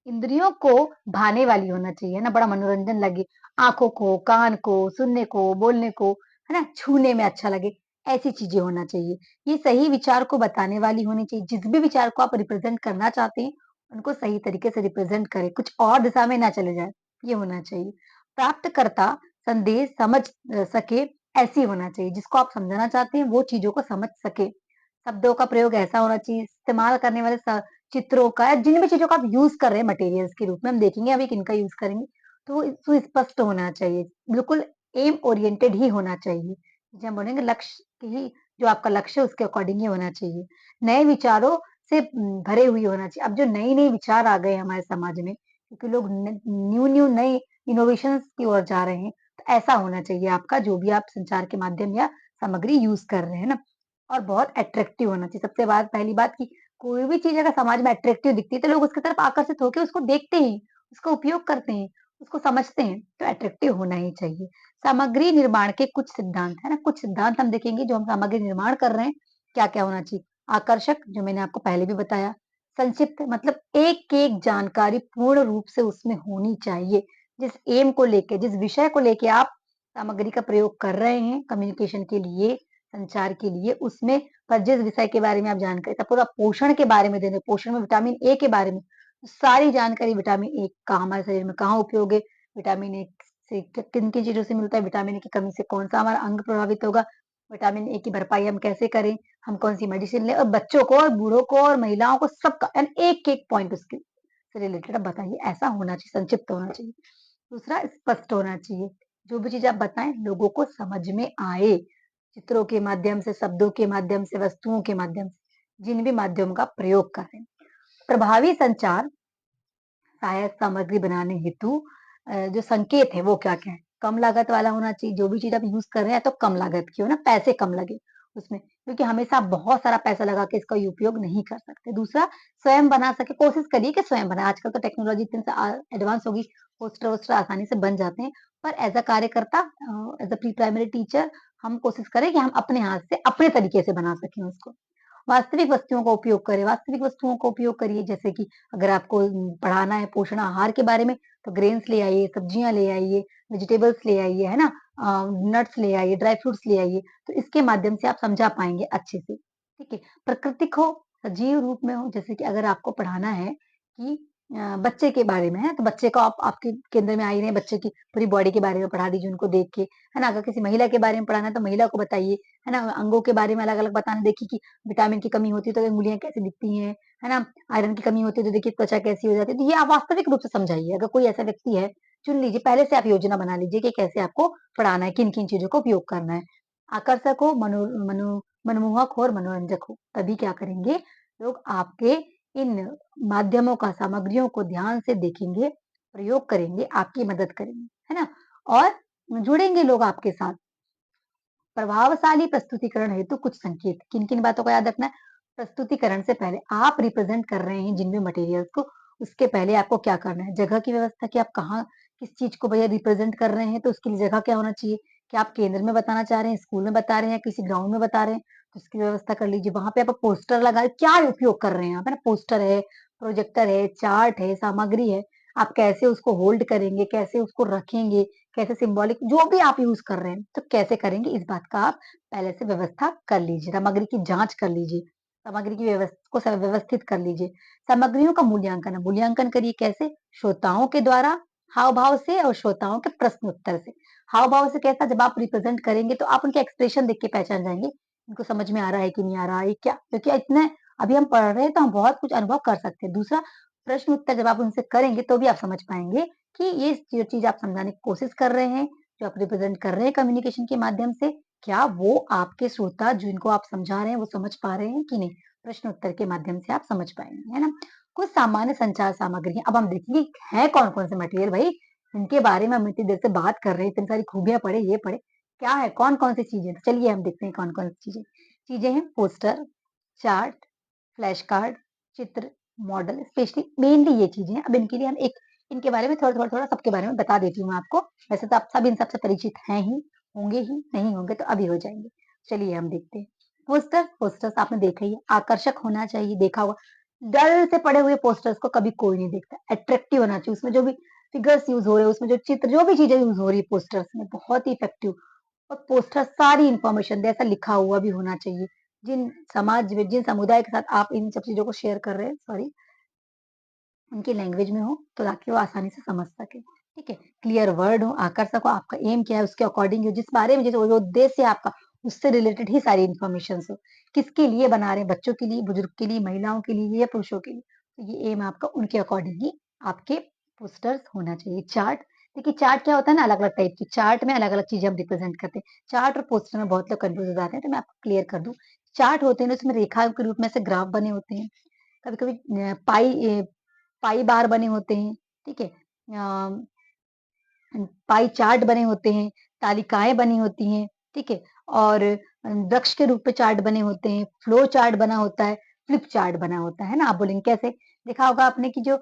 इंद्रियों को भाने वाली होना चाहिए, है ना? बड़ा मनोरंजन लगे, आँखों को, कान को, सुनने को, बोलने को, है ना? छूने में अच्छा लगे, ऐसी चीज़ें होना चाहिए। ये सही विचार को बताने वाली होनी चाहिए, जिस भी विचार को आप रिप्रेज़ेंट करना चाहते हैं, उनको सही तरीके से रिप्रेज़ेंट करें, कुछ और दिशा में ना चले जाएँ, ये होना चाहिए। प्राप्तकर्ता संदेश समझ सके, ऐसी होना चाहिए, जिसको आप समझाना चाहते हैं, वो चीज़ों को समझ सके। शब्दों का प्रयोग ऐसा होना चाहिए, इस्तेमाल करने वाले चित्रों का या जिन भी चीज़ों का आप यूज़ कर रहे हैं मटेरियल्स के रूप में, हम देखेंगे अभी किनका यूज़ करेंगे, तो वो सुस्पष्ट होना चाहिए, बिल्कुल एम ओरिएंटेड ही होना चाहिए। जैसे हम बोलेंगे लक्ष्य की ही, जो आपका लक्ष्य है उसके अकॉर्डिंग ही होना चाहिए। नए विचारों से भरे हुए होना चाहिए। अब जो नए-नए विचार आ गए हैं हमारे समाज में, क्योंकि लोग न्यू-न्यू नए इनोवेशंस की ओर जा रहे हैं, तो ऐसा होना चाहिए आपका जो भी आप संचार के माध्यम या सामग्री यूज़ कर रहे हैं ना, और बहुत अट्रैक्टिव होना चाहिए। सबसे पहली बात कि कोई भी चीज़ अगर समाज में अट्रैक्टिव दिखती है, तो लोग उसकी तरफ आकर्षित होके उसको देखते हैं, उसका उपयोग करते हैं, उसको समझते हैं, तो अट्रैक्टिव होना ही चाहिए। सामग्री निर्माण के कुछ सिद्धांत, है ना? कुछ सिद्धांत हम देखेंगे जो हम सामग्री निर्माण कर रहे हैं, क्या-क्या होना चाहिए। आकर्षक, जो मैंने आपको पहले भी बताया। संक्षिप्त, मतलब एक-एक जानकारी पूर्ण रूप से उसमें होनी चाहिए। जिस एम को लेके, जिस विषय को लेके आप सामग्री का प्रयोग कर रहे हैं कम्युनिकेशन के लिए, संचार के लिए, उसमें पर जिस विषय के बारे में आप जानकारी, सब पूरा पोषण के बारे में दे रहे हैं, पोषण में विटामिन ए के बारे में, सारी जानकारी विटामिन ए का हमारे शरीर में कहाँ उपयोग है, विटामिन ए से किन-किन चीज़ों से मिलता है, विटामिन ए की कमी से कौन-सा हमारा अंग प्रभावित होगा, विटामिन ए की भरपाई हम कैसे करें, हम कौन-सी मेडिसिन लें, और बच्चों को और बूढ़ों को और महिलाओं को सबका यानी एक-एक पॉइंट उसके से रिलेटेड आप बताइए। ऐसा होना चाहिए, संक्षिप्त होना चाहिए। दूसरा, स्पष्ट होना चाहिए। जो भी चीज़ आप बताएँ लोगों को समझ में आए। चित्रों के माध्यम से, शब्दों के माध्यम से, वस्तुओं के माध्यम से, जिन भी माध्यमों का प्रयोग करें। प्रभावी संचार सहायक सामग्री बनाने हेतु जो संकेत है वो क्या-क्या है? कम लागत वाला होना चाहिए, जो भी चीज़ आप यूज़ कर रहे हैं तो कम लागत की हो ना, पैसे कम लगे उसमें, क्योंकि हमेशा आप बहुत सारा पैसा लगा के इसका उपयोग नहीं कर सकते। दूसरा, स्वयं बना सके, कोशिश करिए कि स्वयं बनाएँ। आजकल तो टेक्नोलॉजी इतनी एडवांस हो गई, पोस्टर-वोस्टर आसानी से बन जाते हैं, पर एज़ अ कार्यकर्ता as a pre primary teacher हम कोशिश करें कि हम अपने हाथ से अपने तरीके से बना सकें उसको। वास्तविक वस्तुओं का उपयोग करें, वास्तविक वस्तुओं का उपयोग करिए, जैसे कि अगर आपको पढ़ाना है पोषण आहार के बारे में, तो ग्रेन्स ले आइए, सब्जियाँ ले आइए, वेजिटेबल्स ले आइए, है ना? नट्स ले आइए, ड्राई फ्रूट्स ले आइए, तो इसके माध्यम से आप समझा पाएँगे अच्छे से, ठीक है? प्राकृतिक हो, सजीव रूप में हो, जैसे कि अगर आपको पढ़ाना है कि बच्चे के बारे में है, तो बच्चे को आप आपके केंद्र में आ ही रहे हैं, बच्चे की पूरी बॉडी के बारे में पढ़ा दीजिए उनको देख के, है ना? अगर किसी महिला के बारे में पढ़ाना है, तो महिला को बताइए, है ना? अंगों के बारे में अलग-अलग बताना, देखिए कि विटामिन की कमी होती है तो अंगुलियाँ कैसे दिखती हैं, है ना? आयरन की कमी होती है तो देखिए त्वचा कैसी हो जाती है। तो ये आप वास्तविक रूप से समझाइए। अगर कोई ऐसा व्यक्ति है, चुन लीजिए, पहले से आप योजना बना लीजिए कि कैसे आपको पढ़ाना है, किन-किन चीज़ों का उपयोग करना है। आकर्षक हो, मनमोहक हो और मनोरंजक हो, तभी क्या करेंगे, लोग आपके इन माध्यमों का, सामग्रियों को ध्यान से देखेंगे, प्रयोग करेंगे, आपकी मदद करेंगे, है ना? और जुड़ेंगे लोग आपके साथ। प्रभावशाली प्रस्तुतिकरण हेतु कुछ संकेत, किन-किन बातों को याद रखना है? प्रस्तुतिकरण से पहले आप रिप्रेजेंट कर रहे हैं जिन भी मटेरियल्स को, उसके पहले आपको क्या करना है? जगह की व्यवस्था कि आप कहाँ किस चीज़ को भैया रिप्रेजेंट कर रहे हैं, तो उसके लिए जगह क्या होना चाहिए? क्या आप केंद्र में बताना चाह रहे हैं, स्कूल में बता रहे हैं, किसी ग्राउंड में बता रहे हैं, तो उसकी व्यवस्था कर लीजिए। वहाँ पे आप पोस्टर लगाए, क्या उपयोग कर रहे हैं आप, है ना? पोस्टर है, प्रोजेक्टर है, चार्ट है, सामग्री है, आप कैसे उसको होल्ड करेंगे, कैसे उसको रखेंगे, कैसे सिंबॉलिक जो भी आप यूज़ कर रहे हैं, तो कैसे करेंगे इस बात का आप पहले से व्यवस्था कर लीजिए, सामग्री की जाँच कर लीजिए, सामग्री की व्यवस्थित कर लीजिए। सामग्रियों का मूल्यांकन है, मूल्यांकन करिए कैसे? श्रोताओं के द्वारा, हाव-भाव से और श्रोताओं के प्रश्न उत्तर से। हाव-भाव से कैसा? जब आप रिप्रेज़ेंट करेंगे तो आप उनके एक्सप्रेशन देख के पहचान जाएँगे, इनको समझ में आ रहा है कि नहीं आ रहा है, ये क्या क्योंकि इतने अभी हम पढ़ रहे हैं तो हम बहुत कुछ अनुभव कर सकते हैं। दूसरा प्रश्न उत्तर जब आप उनसे करेंगे तो भी आप समझ पाएँगे कि ये जो चीज़ आप समझाने की कोशिश कर रहे हैं, जो आप रिप्रेज़ेंट कर रहे हैं कम्युनिकेशन के माध्यम से, क्या वो आपके श्रोता जिनको आप समझा रहे हैं, वो समझ पा रहे हैं कि नहीं? प्रश्न उत्तर के माध्यम से आप समझ पाएँगे, है ना? कुछ सामान्य संचार सामग्री अब हम देखेंगे हैं कौन-कौन से मटेरियल भई, इनके बारे में हम इतनी देर से बात कर रहे हैं, इतनी सारी खूबियाँ पढ़े, ये पढ़े, क्या है, कौन-कौन सी चीज़ें? तो चलिए हम देखते हैं कौन-कौन सी चीज़ें। चीज़ें हैं पोस्टर, चार्ट, फ्लैश कार्ड, चित्र, मॉडल, स्पेशली मेनली ये चीज़ें हैं। अब इनके लिए हम एक इनके बारे में थोड़ा-थोड़ा सबके बारे में बता देती हूँ मैं आपको। वैसे तो आप सब इन सबसे परिचित हैं ही, होंगे ही, नहीं होंगे तो अभी हो जाएँगे। चलिए हम देखते हैं। पोस्टर्स आपने देखा ही है, आकर्षक होना चाहिए, देखा होगा। डल से पड़े हुए पोस्टर्स को कभी कोई नहीं देखता, अट्रैक्टिव होना चाहिए, उसमें जो भी फिगर्स यूज़ हो रहे हैं, उसमें जो चित्र जो भी चीज़ें यूज़ हो रही है पोस्टर्स में, बहुत ही इफेक्टिव और पोस्टर सारी इन्फॉर्मेशन दे, ऐसा लिखा हुआ भी होना चाहिए। जिन समाज में, जिन समुदाय के साथ आप इन सब चीज़ों को शेयर कर रहे हैं, सॉरी, उनकी लैंग्वेज में हो तो ताकि वो आसानी से समझ सके, ठीक है? क्लियर वर्ड हो, आकर्षक हो, आपका एम क्या है उसके अकॉर्डिंग हो, जिस बारे में जो उद्देश्य है आपका, उससे रिलेटेड ही सारी इन्फॉर्मेशंस हो। किसके लिए बना रहे हैं, बच्चों के लिए, बुजुर्ग के लिए, महिलाओं के लिए या पुरुषों के लिए? तो ये एम आपका उनके अकॉर्डिंग ही आपके पोस्टर्स होना चाहिए। चार्ट, देखिए चार्ट क्या होता है ना, अलग-अलग टाइप की चार्ट में अलग-अलग चीज़ें हम रिप्रेज़ेंट करते हैं। चार्ट और पोस्टर में बहुत लोग कन्फ्यूज़ हो जाते हैं, तो मैं आपको क्लियर कर दूँ। चार्ट होते हैं ना, उसमें रेखा के रूप में ऐसे ग्राफ बने होते हैं। कभी-कभी पाई बार बने होते हैं, ठीक है? पाई चार्ट बने होते हैं, तालिकाएँ बनी होती हैं, ठीक है? और वृक्ष के रूप में चार्ट बने होते हैं, फ्लो चार्ट बना होता है, फ्लिप चार्ट बना होता है ना? आप बोलेंगे कैसे? देखा होगा आपने कि जो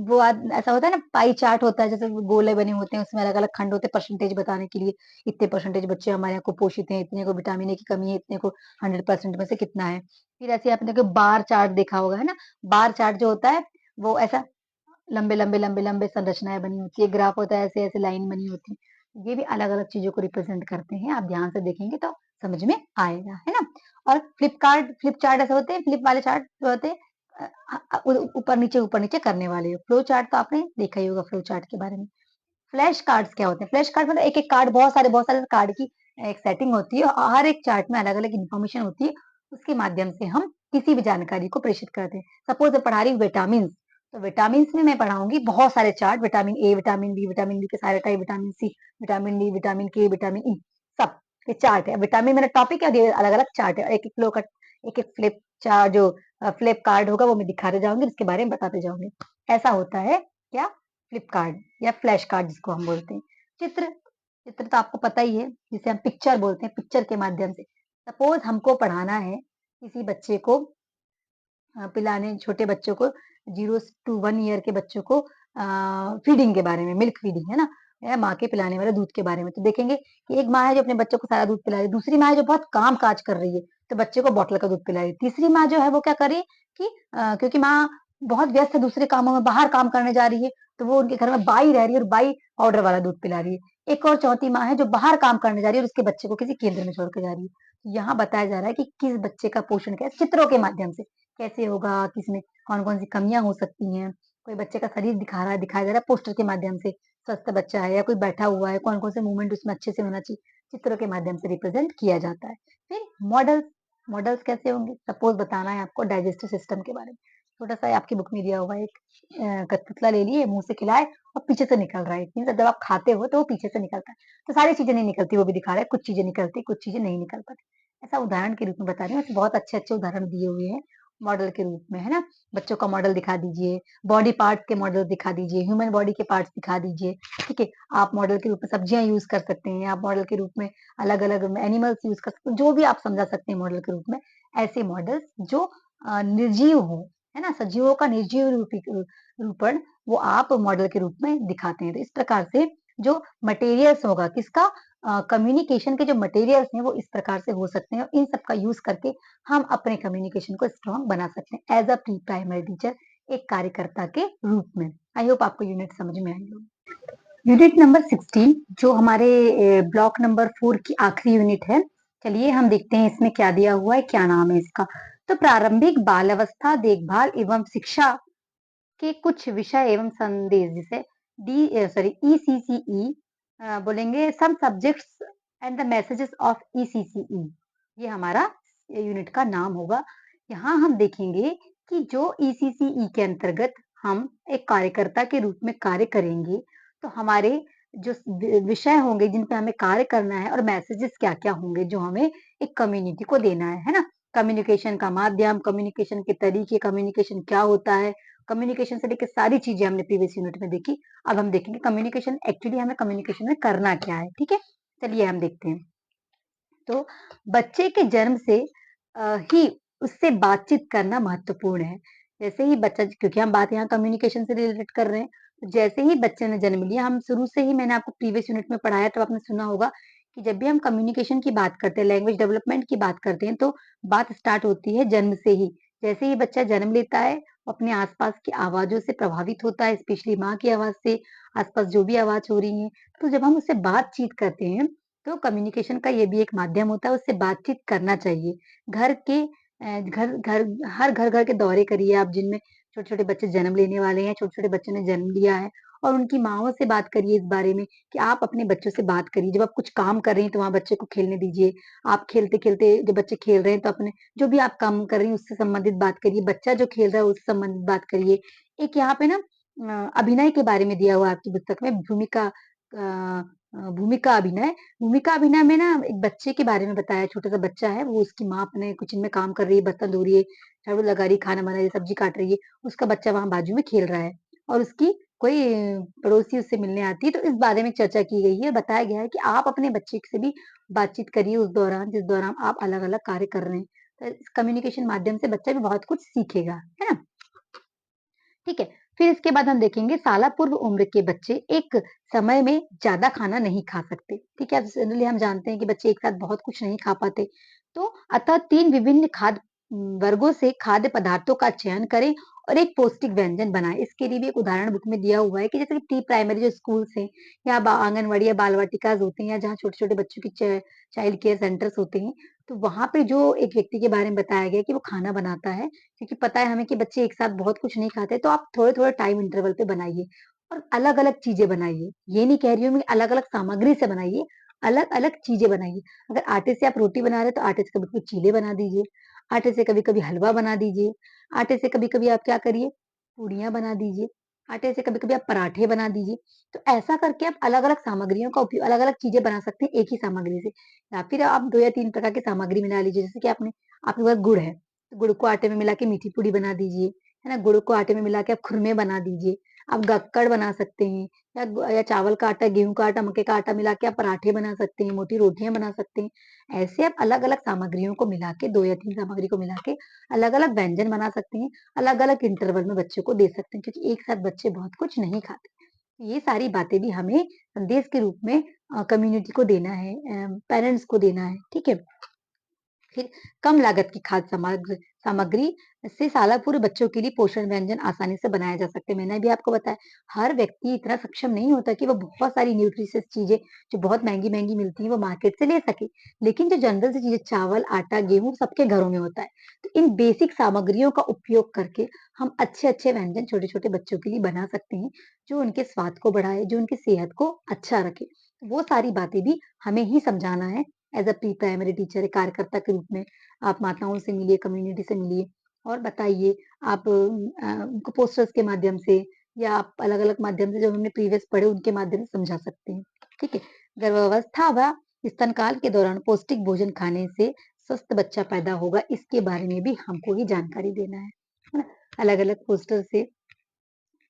वो ऐसा होता है ना, पाई चार्ट होता है, जैसे वो गोले बने होते हैं, उसमें अलग-अलग खंड होते हैं परसेंटेज बताने के लिए, इतने परसेंटेज बच्चे हमारे यहाँ कुपोषित हैं, इतने को विटामिन ए की कमी है, इतने को 100% में से कितना है। फिर ऐसे आपने देखो बार चार्ट देखा होगा, है ना? बार चार्ट जो होता है, वो ऐसा लंबे-लंबे संरचनाएँ बनी होती है, ग्राफ होता है, ऐसे-ऐसे लाइन बनी होती है। ये भी अलग-अलग चीज़ों को रिप्रेज़ेंट करते हैं, आप ध्यान से देखेंगे तो समझ में आएगा, है ना? और फ्लिप चार्ट ऐसे होते हैं, फ्लिप वाले चार्ट जो होते हैं ऊपर-नीचे करने वाले। फ्लो चार्ट तो आपने देखा ही होगा फ्लो चार्ट के बारे में। फ्लैश कार्ड्स क्या होते हैं? फ्लैश कार्ड मतलब एक-एक कार्ड बहुत सारे कार्ड की एक सेटिंग होती है और हर एक चार्ट में अलग-अलग इन्फॉर्मेशन होती है, उसके माध्यम से हम किसी भी जानकारी को प्रेषित करते हैं। सपोज़ मैं पढ़ा रही हूँ विटामिन्स, तो विटामिन्स में मैं पढ़ाऊँगी बहुत सारे chart, vitamin A, vitamin D के सारे type, vitamin C, vitamin D, vitamin K, vitamin E, सब ये चार्ट है। विटामिन मेरा टॉपिक है और ये अलग-अलग चार्ट है। एक-एक फ्लो का एक-एक फ्लिप कार्ड होगा वो मैं दिखाते जाऊँगी, उसके बारे में बताते जाऊँगी। ऐसा होता है क्या? फ्लिप कार्ड या फ्लैश कार्ड जिसको हम बोलते हैं। चित्र, चित्र तो आपको पता ही है, जिसे हम पिक्चर बोलते हैं, पिक्चर के माध्यम से। सपोज़ हमको पढ़ाना है किसी बच्चे को पिलाने छोटे बच्चों को 0 टू 1 ईयर के बच्चों को फीडिंग के बारे में, मिल्क फीडिंग, है ना? है माँ के पिलाने वाले दूध के बारे में। तो देखेंगे कि एक माँ है जो अपने बच्चों को सारा दूध पिला रही है, दूसरी माँ है जो बहुत काम-काज कर रही है, तो बच्चे को बॉटल का दूध पिला रही है। तीसरी माँ जो है वो क्या कर रही है कि क्योंकि माँ बहुत व्यस्त है दूसरे कामों में, बाहर काम करने जा रही है, तो वो उनके घर में बाई रह रही है और बाई पाउडर वाला दूध पिला रही है। एक और चौथी माँ है जो बाहर काम करने जा रही है और उसके बच्चे को किसी केंद्र में छोड़ के जा रही है। यहाँ बताया जा रहा है कि किस बच्चे का पोषण क्या है, चित्रों के माध्यम से कैसे होगा, किसमें कौन-कौन सी कमियाँ हो सकती हैं। कोई बच्चे का शरीर दिखाया जा रहा है पोस्टर के माध्यम से, स्वस्थ बच्चा है या कोई बैठा हुआ है, कौन-कौन से मूवमेंट उसमें अच्छे से होना चाहिए, चित्रों के माध्यम से रिप्रेजेंट किया जाता है। फिर मॉडल्स, मॉडल्स कैसे होंगे? सपोज़ बताना है आपको डाइजेस्टिव सिस्टम के बारे में। छोटा-सा आपकी बुक में दिया हुआ है एक कठपुतला ले लिए, मुँह से खिलाए और पीछे से निकल रहा है। मीन्स जब आप खाते हो तो वो पीछे से निकलता है। तो सारी चीज़ें नहीं निकलती, वो भी दिखा रहा है, कुछ चीज़ें निकलती, कुछ चीज़ें नहीं निकल पाती। ऐसा उदाहरण के रूप में बता रही हूँ, ऐसे बहुत अच्छे-अच्छे उदाहरण दिए हुए हैं मॉडल के रूप में, है ना? बच्चों का मॉडल दिखा दीजिए, बॉडी पार्ट्स के मॉडल दिखा दीजिए, ह्यूमन बॉडी के पार्ट्स दिखा दीजिए, ठीक है? आप मॉडल के रूप में सब्जियाँ यूज़ कर सकते हैं, आप मॉडल के रूप में अलग-अलग एनिमल्स यूज़ कर सकते हैं, जो भी आप समझा सकते हैं मॉडल के रूप में। ऐसे मॉडल्स जो निर्जीव हों, है ना? सजीवों का निर्जीव रूपण वो आप मॉडल के रूप में दिखाते हैं। तो इस प्रकार से जो मटेरियल्स होगा किसका कम्युनिकेशन के जो मटेरियल्स हैं वो इस प्रकार से हो सकते हैं और इन सब का यूज़ करके हम अपने कम्युनिकेशन को स्ट्रॉन्ग बना सकते हैं as a pre primary teacher एक कार्यकर्ता के रूप में। आई होप आपको यूनिट समझ में आई होगी। यूनिट नंबर 16 जो हमारे ब्लॉक नंबर 4 की आखिरी यूनिट है। चलिए हम देखते हैं इसमें क्या दिया हुआ है, क्या नाम है इसका। तो प्रारंभिक बाल अवस्था देखभाल एवं शिक्षा के कुछ विषय एवं संदेश जिसे ईसीसीई बोलेंगे some subjects and the messages of ECCE ये हमारा यूनिट का नाम होगा। यहाँ हम देखेंगे कि जो ईसीसीई के अंतर्गत हम एक कार्यकर्ता के रूप में कार्य करेंगे, तो हमारे जो विषय होंगे जिन पे हमें कार्य करना है और मैसेजेस क्या-क्या होंगे जो हमें एक कम्युनिटी को देना है ना? कम्युनिकेशन का माध्यम, कम्युनिकेशन के तरीके, कम्युनिकेशन क्या होता है, कम्युनिकेशन से लेके सारी चीजें हमने प्रीवियस यूनिट में देखी। अब हम देखेंगे कम्युनिकेशन एक्चुअली हमें कम्युनिकेशन में करना क्या है, ठीक है? चलिए हम देखते हैं। तो बच्चे के जन्म से ही उससे बातचीत करना महत्वपूर्ण है। जैसे ही बच्चा क्योंकि हम बात यहाँ कम्युनिकेशन से रिलेटेड कर रहे हैं, तो जैसे ही बच्चे ने जन्म लिया हम शुरू से ही मैंने आपको प्रीवियस यूनिट में पढ़ाया तो आपने सुना होगा कि जब भी हम कम्युनिकेशन की बात करते हैं, लैंग्वेज डेवलपमेंट की बात करते हैं, तो बात स्टार्ट होती है जन्म से ही। जैसे ही बच्चा जन्म लेता है, वो अपने आस-पास की आवाज़ों से प्रभावित होता है, स्पेशली माँ की आवाज़ से, आस-पास जो भी आवाज़ हो रही है। तो जब हम उससे बातचीत करते हैं, तो कम्युनिकेशन का ये भी एक माध्यम होता है, उससे बातचीत करना चाहिए। घर के घर घर हर घर-घर के दौरे करिए आप जिनमें छोटे-छोटे बच्चे जन्म लेने वाले हैं, छोटे-छोटे बच्चों ने जन्म लिया है और उनकी माँओं से बात करिए इस बारे में कि आप अपने बच्चों से बात करिए। जब आप कुछ काम कर रही हैं, तो वहाँ बच्चे को खेलने दीजिए। आप खेलते-खेलते जब बच्चे खेल रहे हैं, तो अपने जो भी आप काम कर रही हैं, उससे संबंधित बात करिए। बच्चा जो खेल रहा है, उससे संबंधित बात करिए। एक यहाँ पे ना अभिनय के बारे में दिया हुआ है आपकी पुस्तक में भूमिका अभिनय। भूमिका अभिनय में ना एक बच्चे के बारे में बताया है, छोटा-सा बच्चा है, वो उसकी माँ अपने किचन में काम कर रही है, बर्तन धो रही है, झाड़ू लगा रही है, खाना बना रही है, सब्जी काट रही है, उसका बच्चा वहाँ बाजू में खेल रहा है और उसकी कोई पड़ोसी उससे मिलने आती है, तो इस बारे में चर्चा की गई है। बताया गया है कि आप अपने बच्चे से भी बातचीत करिए उस दौरान, जिस दौरान आप अलग-अलग कार्य कर रहे हैं। तो इस कम्युनिकेशन माध्यम से बच्चा भी बहुत कुछ सीखेगा, है ना? ठीक है। फिर इसके बाद हम देखेंगे साला पूर्व उम्र के बच्चे एक समय में ज़्यादा खाना नहीं खा सकते, ठीक है? जनरली हम जानते हैं कि बच्चे एक साथ बहुत कुछ नहीं खा पाते। तो अतः 3 विभिन्न वर्गों से खाद्य पदार्थों का चयन करें और एक पौष्टिक व्यंजन बनाएँ। इसके लिए भी एक उदाहरण बुक में दिया हुआ है कि जैसे कि प्री प्राइमरी जो स्कूल्स हैं या आंगनवाड़ी या बाल वाटिकाज़ होती हैं या जहाँ छोटे-छोटे बच्चों की चाइल्ड केयर सेंटर्स होते हैं, तो वहाँ पे जो एक व्यक्ति के बारे में बताया गया है कि वो खाना बनाता है क्योंकि पता है हमें कि बच्चे एक साथ बहुत कुछ नहीं खाते, तो आप थोड़े-थोड़े टाइम इंटरवल पे बनाइए और अलग-अलग चीज़ें बनाइए। ये नहीं कह रही हूँ मैं अलग-अलग सामग्री से बनाइए, अलग-अलग चीज़ें बनाइए। अगर आटे से आप रोटी बना रहे हैं, तो आटे से कभी-कभी चीले बना दीजिए, आटे से कभी-कभी हलवा बना दीजिए, आटे से कभी-कभी आप क्या करिए, पूड़ियाँ बना दीजिए, आटे से कभी-कभी आप पराठे बना दीजिए। तो ऐसा करके आप अलग-अलग सामग्रियों का उपयोग अलग-अलग चीज़ें बना सकते हैं एक ही सामग्री से या फिर आप 2 या 3 प्रकार की सामग्री मिला लीजिए। जैसे कि आपके पास गुड़ है, गुड़ को आटे में मिला के मीठी पूड़ी बना दीजिए, है ना? गुड़ को आटे में मिला के आप खुरमे बना दीजिए। आप गक्कड़ बना सकते हैं या चावल का आटा, गेहूँ का आटा, मक्के का आटा मिला के आप पराठे बना सकते हैं, मोटी रोटियाँ बना सकते हैं। ऐसे आप अलग-अलग सामग्रियों को मिला के 2 या 3 सामग्री को मिला के अलग-अलग व्यंजन बना सकते हैं, अलग-अलग इंटरवल में बच्चों को दे सकते हैं क्योंकि एक साथ बच्चे बहुत कुछ नहीं खाते। ये सारी बातें भी हमें संदेश के रूप में कम्युनिटी को देना है, पेरेंट्स को देना है, ठीक है? फिर कम लागत की खाद्य सामग्री से सालापुर बच्चों के लिए पोषण व्यंजन आसानी से बनाया जा सकते हैं। मैंने भी आपको बताया, हर व्यक्ति इतना सक्षम नहीं होता कि वो बहुत सारी न्यूट्रिशियस चीजें जो बहुत महंगी-महंगी मिलती हैं, वो मार्केट से ले सके। लेकिन जो जनरल सी चीजें चावल, आटा, गेहूँ सबके घरों में होता है। तो इन बेसिक सामग्रियों का उपयोग करके हम अच्छे-अच्छे व्यंजन छोटे-छोटे बच्चों के लिए बना सकते हैं, जो उनके स्वाद को बढ़ाए, जो उनकी सेहत को अच्छा रखे। वो सारी बातें भी हमें ही समझाना है as a pre primary teacher, एक कार्यकर्ता के रूप में। आप माताओं से मिलिए, कम्युनिटी से मिलिए और बताइए। आप उनको पोस्टर्स के माध्यम से या आप अलग-अलग माध्यम से जो हमने प्रीवियस पढ़े उनके माध्यम से समझा सकते हैं, ठीक है? गर्भावस्था व स्तनकाल के दौरान पौष्टिक भोजन खाने से स्वस्थ बच्चा पैदा होगा, इसके बारे में भी हमको ही जानकारी देना है ना? अलग-अलग पोस्टर से,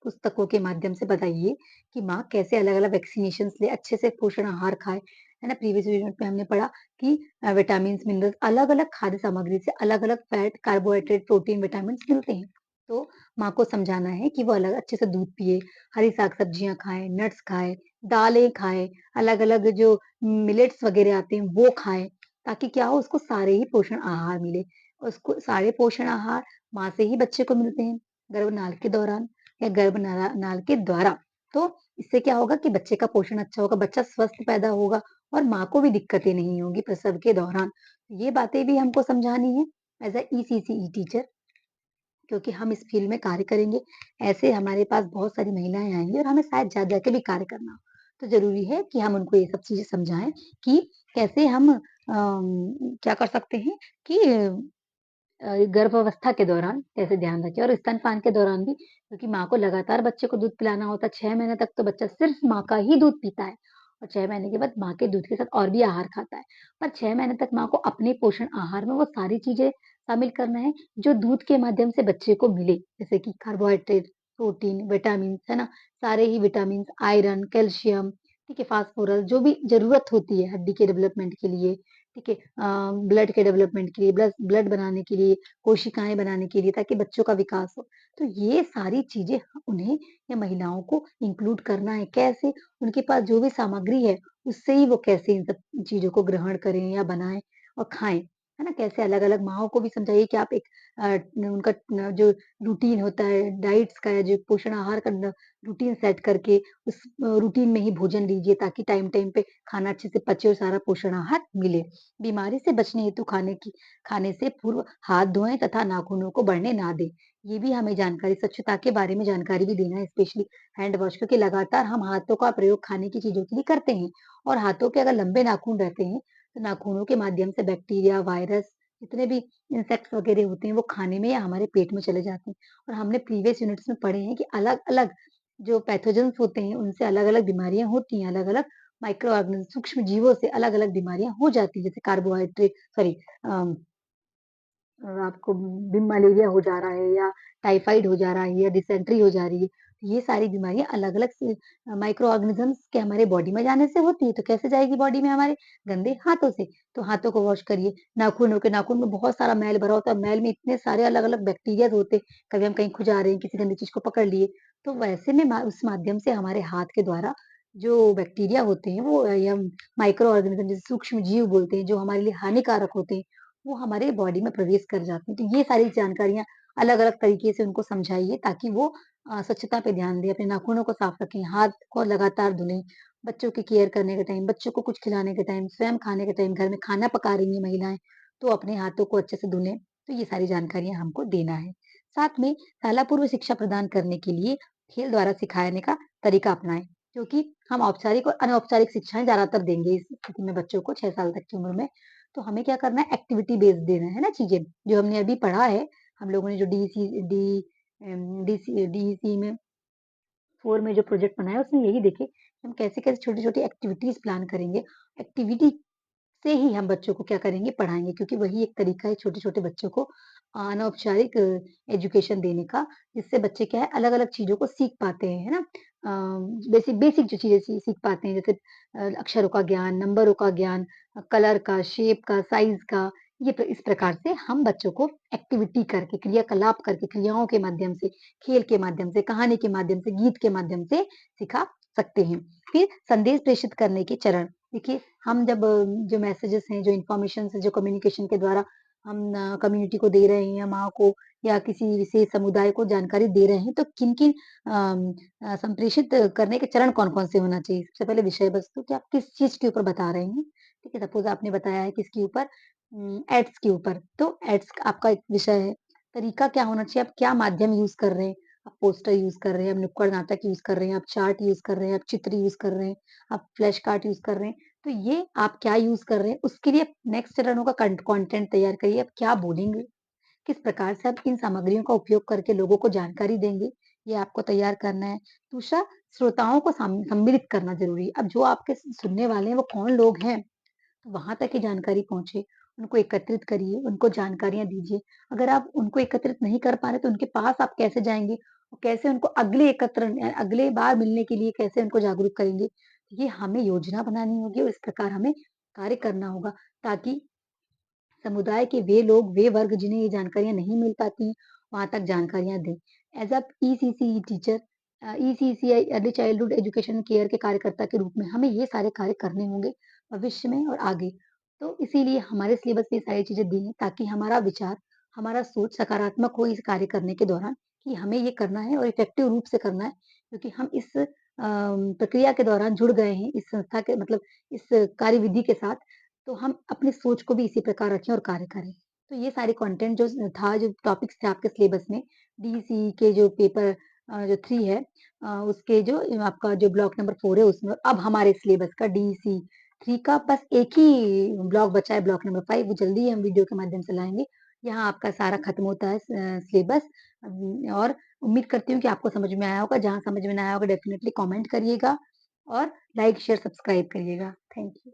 पुस्तकों के माध्यम से बताइए कि माँ कैसे अलग-अलग वैक्सीनेशंस ले, अच्छे से पोषण आहार खाए, है ना? प्रीवियस यूनिट में हमने पढ़ा कि विटामिन्स, मिनरल्स अलग-अलग खाद्य सामग्री से अलग-अलग फैट, कार्बोहाइड्रेट, प्रोटीन, विटामिन्स मिलते हैं। तो माँ को समझाना है कि वो अलग अच्छे से दूध पिए, हरी साग-सब्जियाँ खाएँ, नट्स खाएँ, दालें खाएँ, अलग-अलग जो मिलेट्स वगैरह आते हैं वो खाएँ, ताकि क्या हो उसको सारे ही पोषण आहार मिले। उसको सारे पोषण आहार माँ से ही बच्चे को मिलते हैं, गर्भनाल के दौरान या गर्भनाला नाल के द्वारा। तो इससे क्या होगा कि बच्चे का पोषण अच्छा होगा, बच्चा स्वस्थ पैदा होगा और माँ को भी दिक्कतें नहीं होंगी प्रसव के दौरान। ये बातें भी हमको समझानी है एज़ अ ईसीसीई टीचर, क्योंकि हम इस फील्ड में कार्य करेंगे। ऐसे हमारे पास बहुत सारी महिलाएँ आएँगी और हमें शायद जा जाके भी कार्य करना हो। तो ज़रूरी है कि हम उनको ये सब चीज़ें समझाएँ कि कैसे हम क्या कर सकते हैं कि गर्भावस्था के दौरान कैसे ध्यान रखें और स्तनपान के दौरान भी, क्योंकि माँ को लगातार बच्चे को दूध पिलाना होता है। 6 महीने तक तो बच्चा सिर्फ माँ का ही दूध पीता है और 6 महीने के बाद माँ के दूध के साथ और भी आहार खाता है। पर 6 महीने तक माँ को अपने पोषण आहार में वो सारी चीज़ें शामिल करना है जो दूध के माध्यम से बच्चे को मिले, जैसे कि कार्बोहाइड्रेट, प्रोटीन, विटामिन्स, है ना? सारे ही विटामिन्स, आयरन, कैल्शियम, ठीक है, फास्फोरस जो भी ज़रूरत होती है हड्डी के डेवलपमेंट के लिए, ठीक है? ब्लड के डेवलपमेंट के लिए, ब्लड ब्लड बनाने के लिए, कोशिकाएँ बनाने के लिए, ताकि बच्चों का विकास हो। तो ये सारी चीज़ें उन्हें या महिलाओं को इंक्लूड करना है। कैसे? उनके पास जो भी सामग्री है, उससे ही वो कैसे इन सब चीज़ों को ग्रहण करें या बनाएँ और खाएँ। है ना? कैसे अलग-अलग माँओं को भी समझाइए कि आप एक उनका जो रूटीन होता है डाइट्स का या जो पोषण आहार का रूटीन सेट करके उस रूटीन में ही भोजन लीजिए, ताकि टाइम-टाइम पे खाना अच्छे से पचे और सारा पोषण आहार मिले। बीमारी से बचने हेतु खाने से पूर्व हाथ धोएँ तथा नाखूनों को बढ़ने ना दें। ये भी हमें जानकारी, स्वच्छता के बारे में जानकारी भी देना है, स्पेशली हैंड वॉश, क्योंकि लगातार हम हाथों का प्रयोग खाने की चीज़ों के लिए करते हैं और हाथों के अगर लंबे नाखून रहते हैं, तो नाखूनों के माध्यम से बैक्टीरिया, वायरस, जितने भी इंसेक्ट्स वगैरह होते हैं, वो खाने में या हमारे पेट में चले जाते हैं। और हमने प्रीवियस यूनिट्स में पढ़े हैं कि अलग-अलग जो पैथोजेन्स होते हैं, उनसे अलग-अलग बीमारियाँ होती हैं, अलग-अलग माइक्रो ऑर्गेनिज़्म, सूक्ष्म जीवों से अलग-अलग बीमारियाँ हो जाती हैं, जैसे कार्बोहाइड्रेट सॉरी अ, आपको बिम मलेरिया हो जा रहा है या टाइफाइड हो जा रहा है या डिसेंट्री हो जा रही है। ये सारी बीमारियाँ अलग-अलग से माइक्रो ऑर्गेनिज़म्स के हमारे बॉडी में जाने से होती है, तो कैसे जाएगी बॉडी में हमारे? गंदे हाथों से। तो हाथों को वॉश करिए, नाखून में बहुत सारा मैल भरा होता है, मैल में इतने सारे अलग-अलग बैक्टीरियाज़ होते हैं, कभी हम कहीं खुजा रहे हैं, किसी गंदी चीज़ को पकड़ लिए, तो वैसे में उस माध्यम से हमारे हाथ के द्वारा जो बैक्टीरिया होते हैं, वो या माइक्रो ऑर्गेनिज़्म जिसे सूक्ष्म जीव बोलते हैं, जो हमारे लिए हानिकारक होते हैं, वो हमारे बॉडी में प्रवेश कर जाती हैं। तो ये सारी जानकारियाँ अलग-अलग तरीके से उनको समझाइए, ताकि वो स्वच्छता पे ध्यान दें, अपने नाखूनों को साफ रखें, हाथ को लगातार धुलें, बच्चों की केयर करने के टाइम, बच्चों को कुछ खिलाने के टाइम, स्वयं खाने के टाइम, घर में खाना पका रही हैं महिलाएँ, तो अपने हाथों को अच्छे से धुलें। तो ये सारी जानकारियाँ हमको देना है। साथ में शाला पूर्व शिक्षा प्रदान करने के लिए खेल द्वारा सिखाने का तरीका अपनाएँ, क्योंकि हम औपचारिक और अनौपचारिक शिक्षाएँ ज़्यादातर देंगे इस स्थिति में बच्चों को 6 साल तक की उम्र में। तो हमें क्या करना है, एक्टिविटी बेस्ड देना है ना चीज़ें, जो हमने अभी पढ़ा है, हम लोगों ने जो डीईसी में 4 में जो प्रोजेक्ट बनाया उसमें यही देखे कि हम कैसे-कैसे छोटी-छोटी एक्टिविटीज़ प्लान करेंगे। एक्टिविटी से ही हम बच्चों को क्या करेंगे, पढ़ाएँगे, क्योंकि वही एक तरीका है छोटे-छोटे बच्चों को अनौपचारिक एजुकेशन देने का, जिससे बच्चे क्या है अलग-अलग चीज़ों को सीख पाते हैं, है ना? बेसिक बेसिक जो चीज़ें सीख पाते हैं, जैसे अक्षरों का ज्ञान, नंबरों का ज्ञान, कलर का, शेप का, साइज़ का, ये इस प्रकार से हम बच्चों को एक्टिविटी करके, क्रियाकलाप करके, क्रियाओं के माध्यम से, खेल के माध्यम से, कहानी के माध्यम से, गीत के माध्यम से सिखा सकते हैं। फिर संदेश प्रेषित करने के चरण, देखिए हम जब जो मैसेजेस हैं, जो इन्फॉर्मेशंस है, जो कम्युनिकेशन के द्वारा हम कम्युनिटी को दे रहे हैं या माँ को या किसी विशेष समुदाय को जानकारी दे रहे हैं, तो किन-किन संप्रेषित करने के चरण कौन-कौन से होना चाहिए? सबसे पहले विषय वस्तु कि आप किस चीज़ के ऊपर बता रहे हैं, ठीक है? सपोज़ आपने बताया है किसके ऊपर एड्स के ऊपर, तो एड्स आपका एक विषय है। तरीका क्या होना चाहिए, आप क्या माध्यम यूज़ कर रहे हैं? आप पोस्टर यूज़ कर रहे हैं, आप नुक्कड़ नाटक यूज़ कर रहे हैं, आप चार्ट यूज़ कर रहे हैं, आप चित्र यूज़ कर रहे हैं, आप फ्लैश कार्ड यूज़ कर रहे हैं। तो ये आप क्या यूज़ कर रहे हैं, उसके लिए नेक्स्ट चरण होगा कंटेंट तैयार करिए, आप क्या बोलेंगे? किस प्रकार से आप इन सामग्रियों का उपयोग करके लोगों को जानकारी देंगे, ये आपको तैयार करना है। दूसरा, श्रोताओं को सम्मिलित करना ज़रूरी है। अब जो आपके सुनने वाले हैं, वो कौन लोग हैं? तो वहाँ तक ये जानकारी पहुँचे, उनको एकत्रित करिए, उनको जानकारियाँ दीजिए। अगर आप उनको एकत्रित नहीं कर पा रहे, तो उनके पास आप कैसे जाएँगे? और कैसे उनको अगले बार मिलने के लिए कैसे उनको जागरूक करेंगे? ये हमें योजना बनानी होगी और इस प्रकार हमें कार्य करना होगा, ताकि समुदाय के वे लोग, वे वर्ग जिन्हें ये जानकारियाँ नहीं मिल पाती हैं, वहाँ तक जानकारियाँ दें। As a ECC teacher ECCE early childhood education care के कार्यकर्ता के रूप में हमें ये सारे कार्य करने होंगे भविष्य में और आगे। तो इसीलिए हमारे सिलेबस में ये सारी चीज़ें दी हैं ताकि हमारा विचार, हमारा सोच सकारात्मक हो इस कार्य करने के दौरान कि हमें ये करना है और इफ़ेक्टिव रूप से करना है क्योंकि हम इस प्रक्रिया के दौरान जुड़ गए हैं, इस संस्था के मतलब इस कार्यविधि के साथ तो हम अपनी सोच को भी इसी प्रकार रखें और कार्य करें। तो ये सारे कंटेंट जो टॉपिक्स थे आपके सिलेबस में, डीईसी के जो पेपर जो 3 है उसके जो आपका जो ब्लॉक नंबर 4 है उसमें अब हमारे सिलेबस का डीईसी 3 का बस एक ही ब्लॉक बचा है ब्लॉक नंबर 5 वो जल्दी ही हम वीडियो के माध्यम से लाएँगे। यहाँ आपका सारा खत्म होता है सिलेबस और उम्मीद करती हूँ कि आपको समझ में आया होगा। जहाँ समझ में ना आया होगा डेफिनिटली कमेंट करिएगा और लाइक, शेयर, सब्सक्राइब करिएगा। Thank you.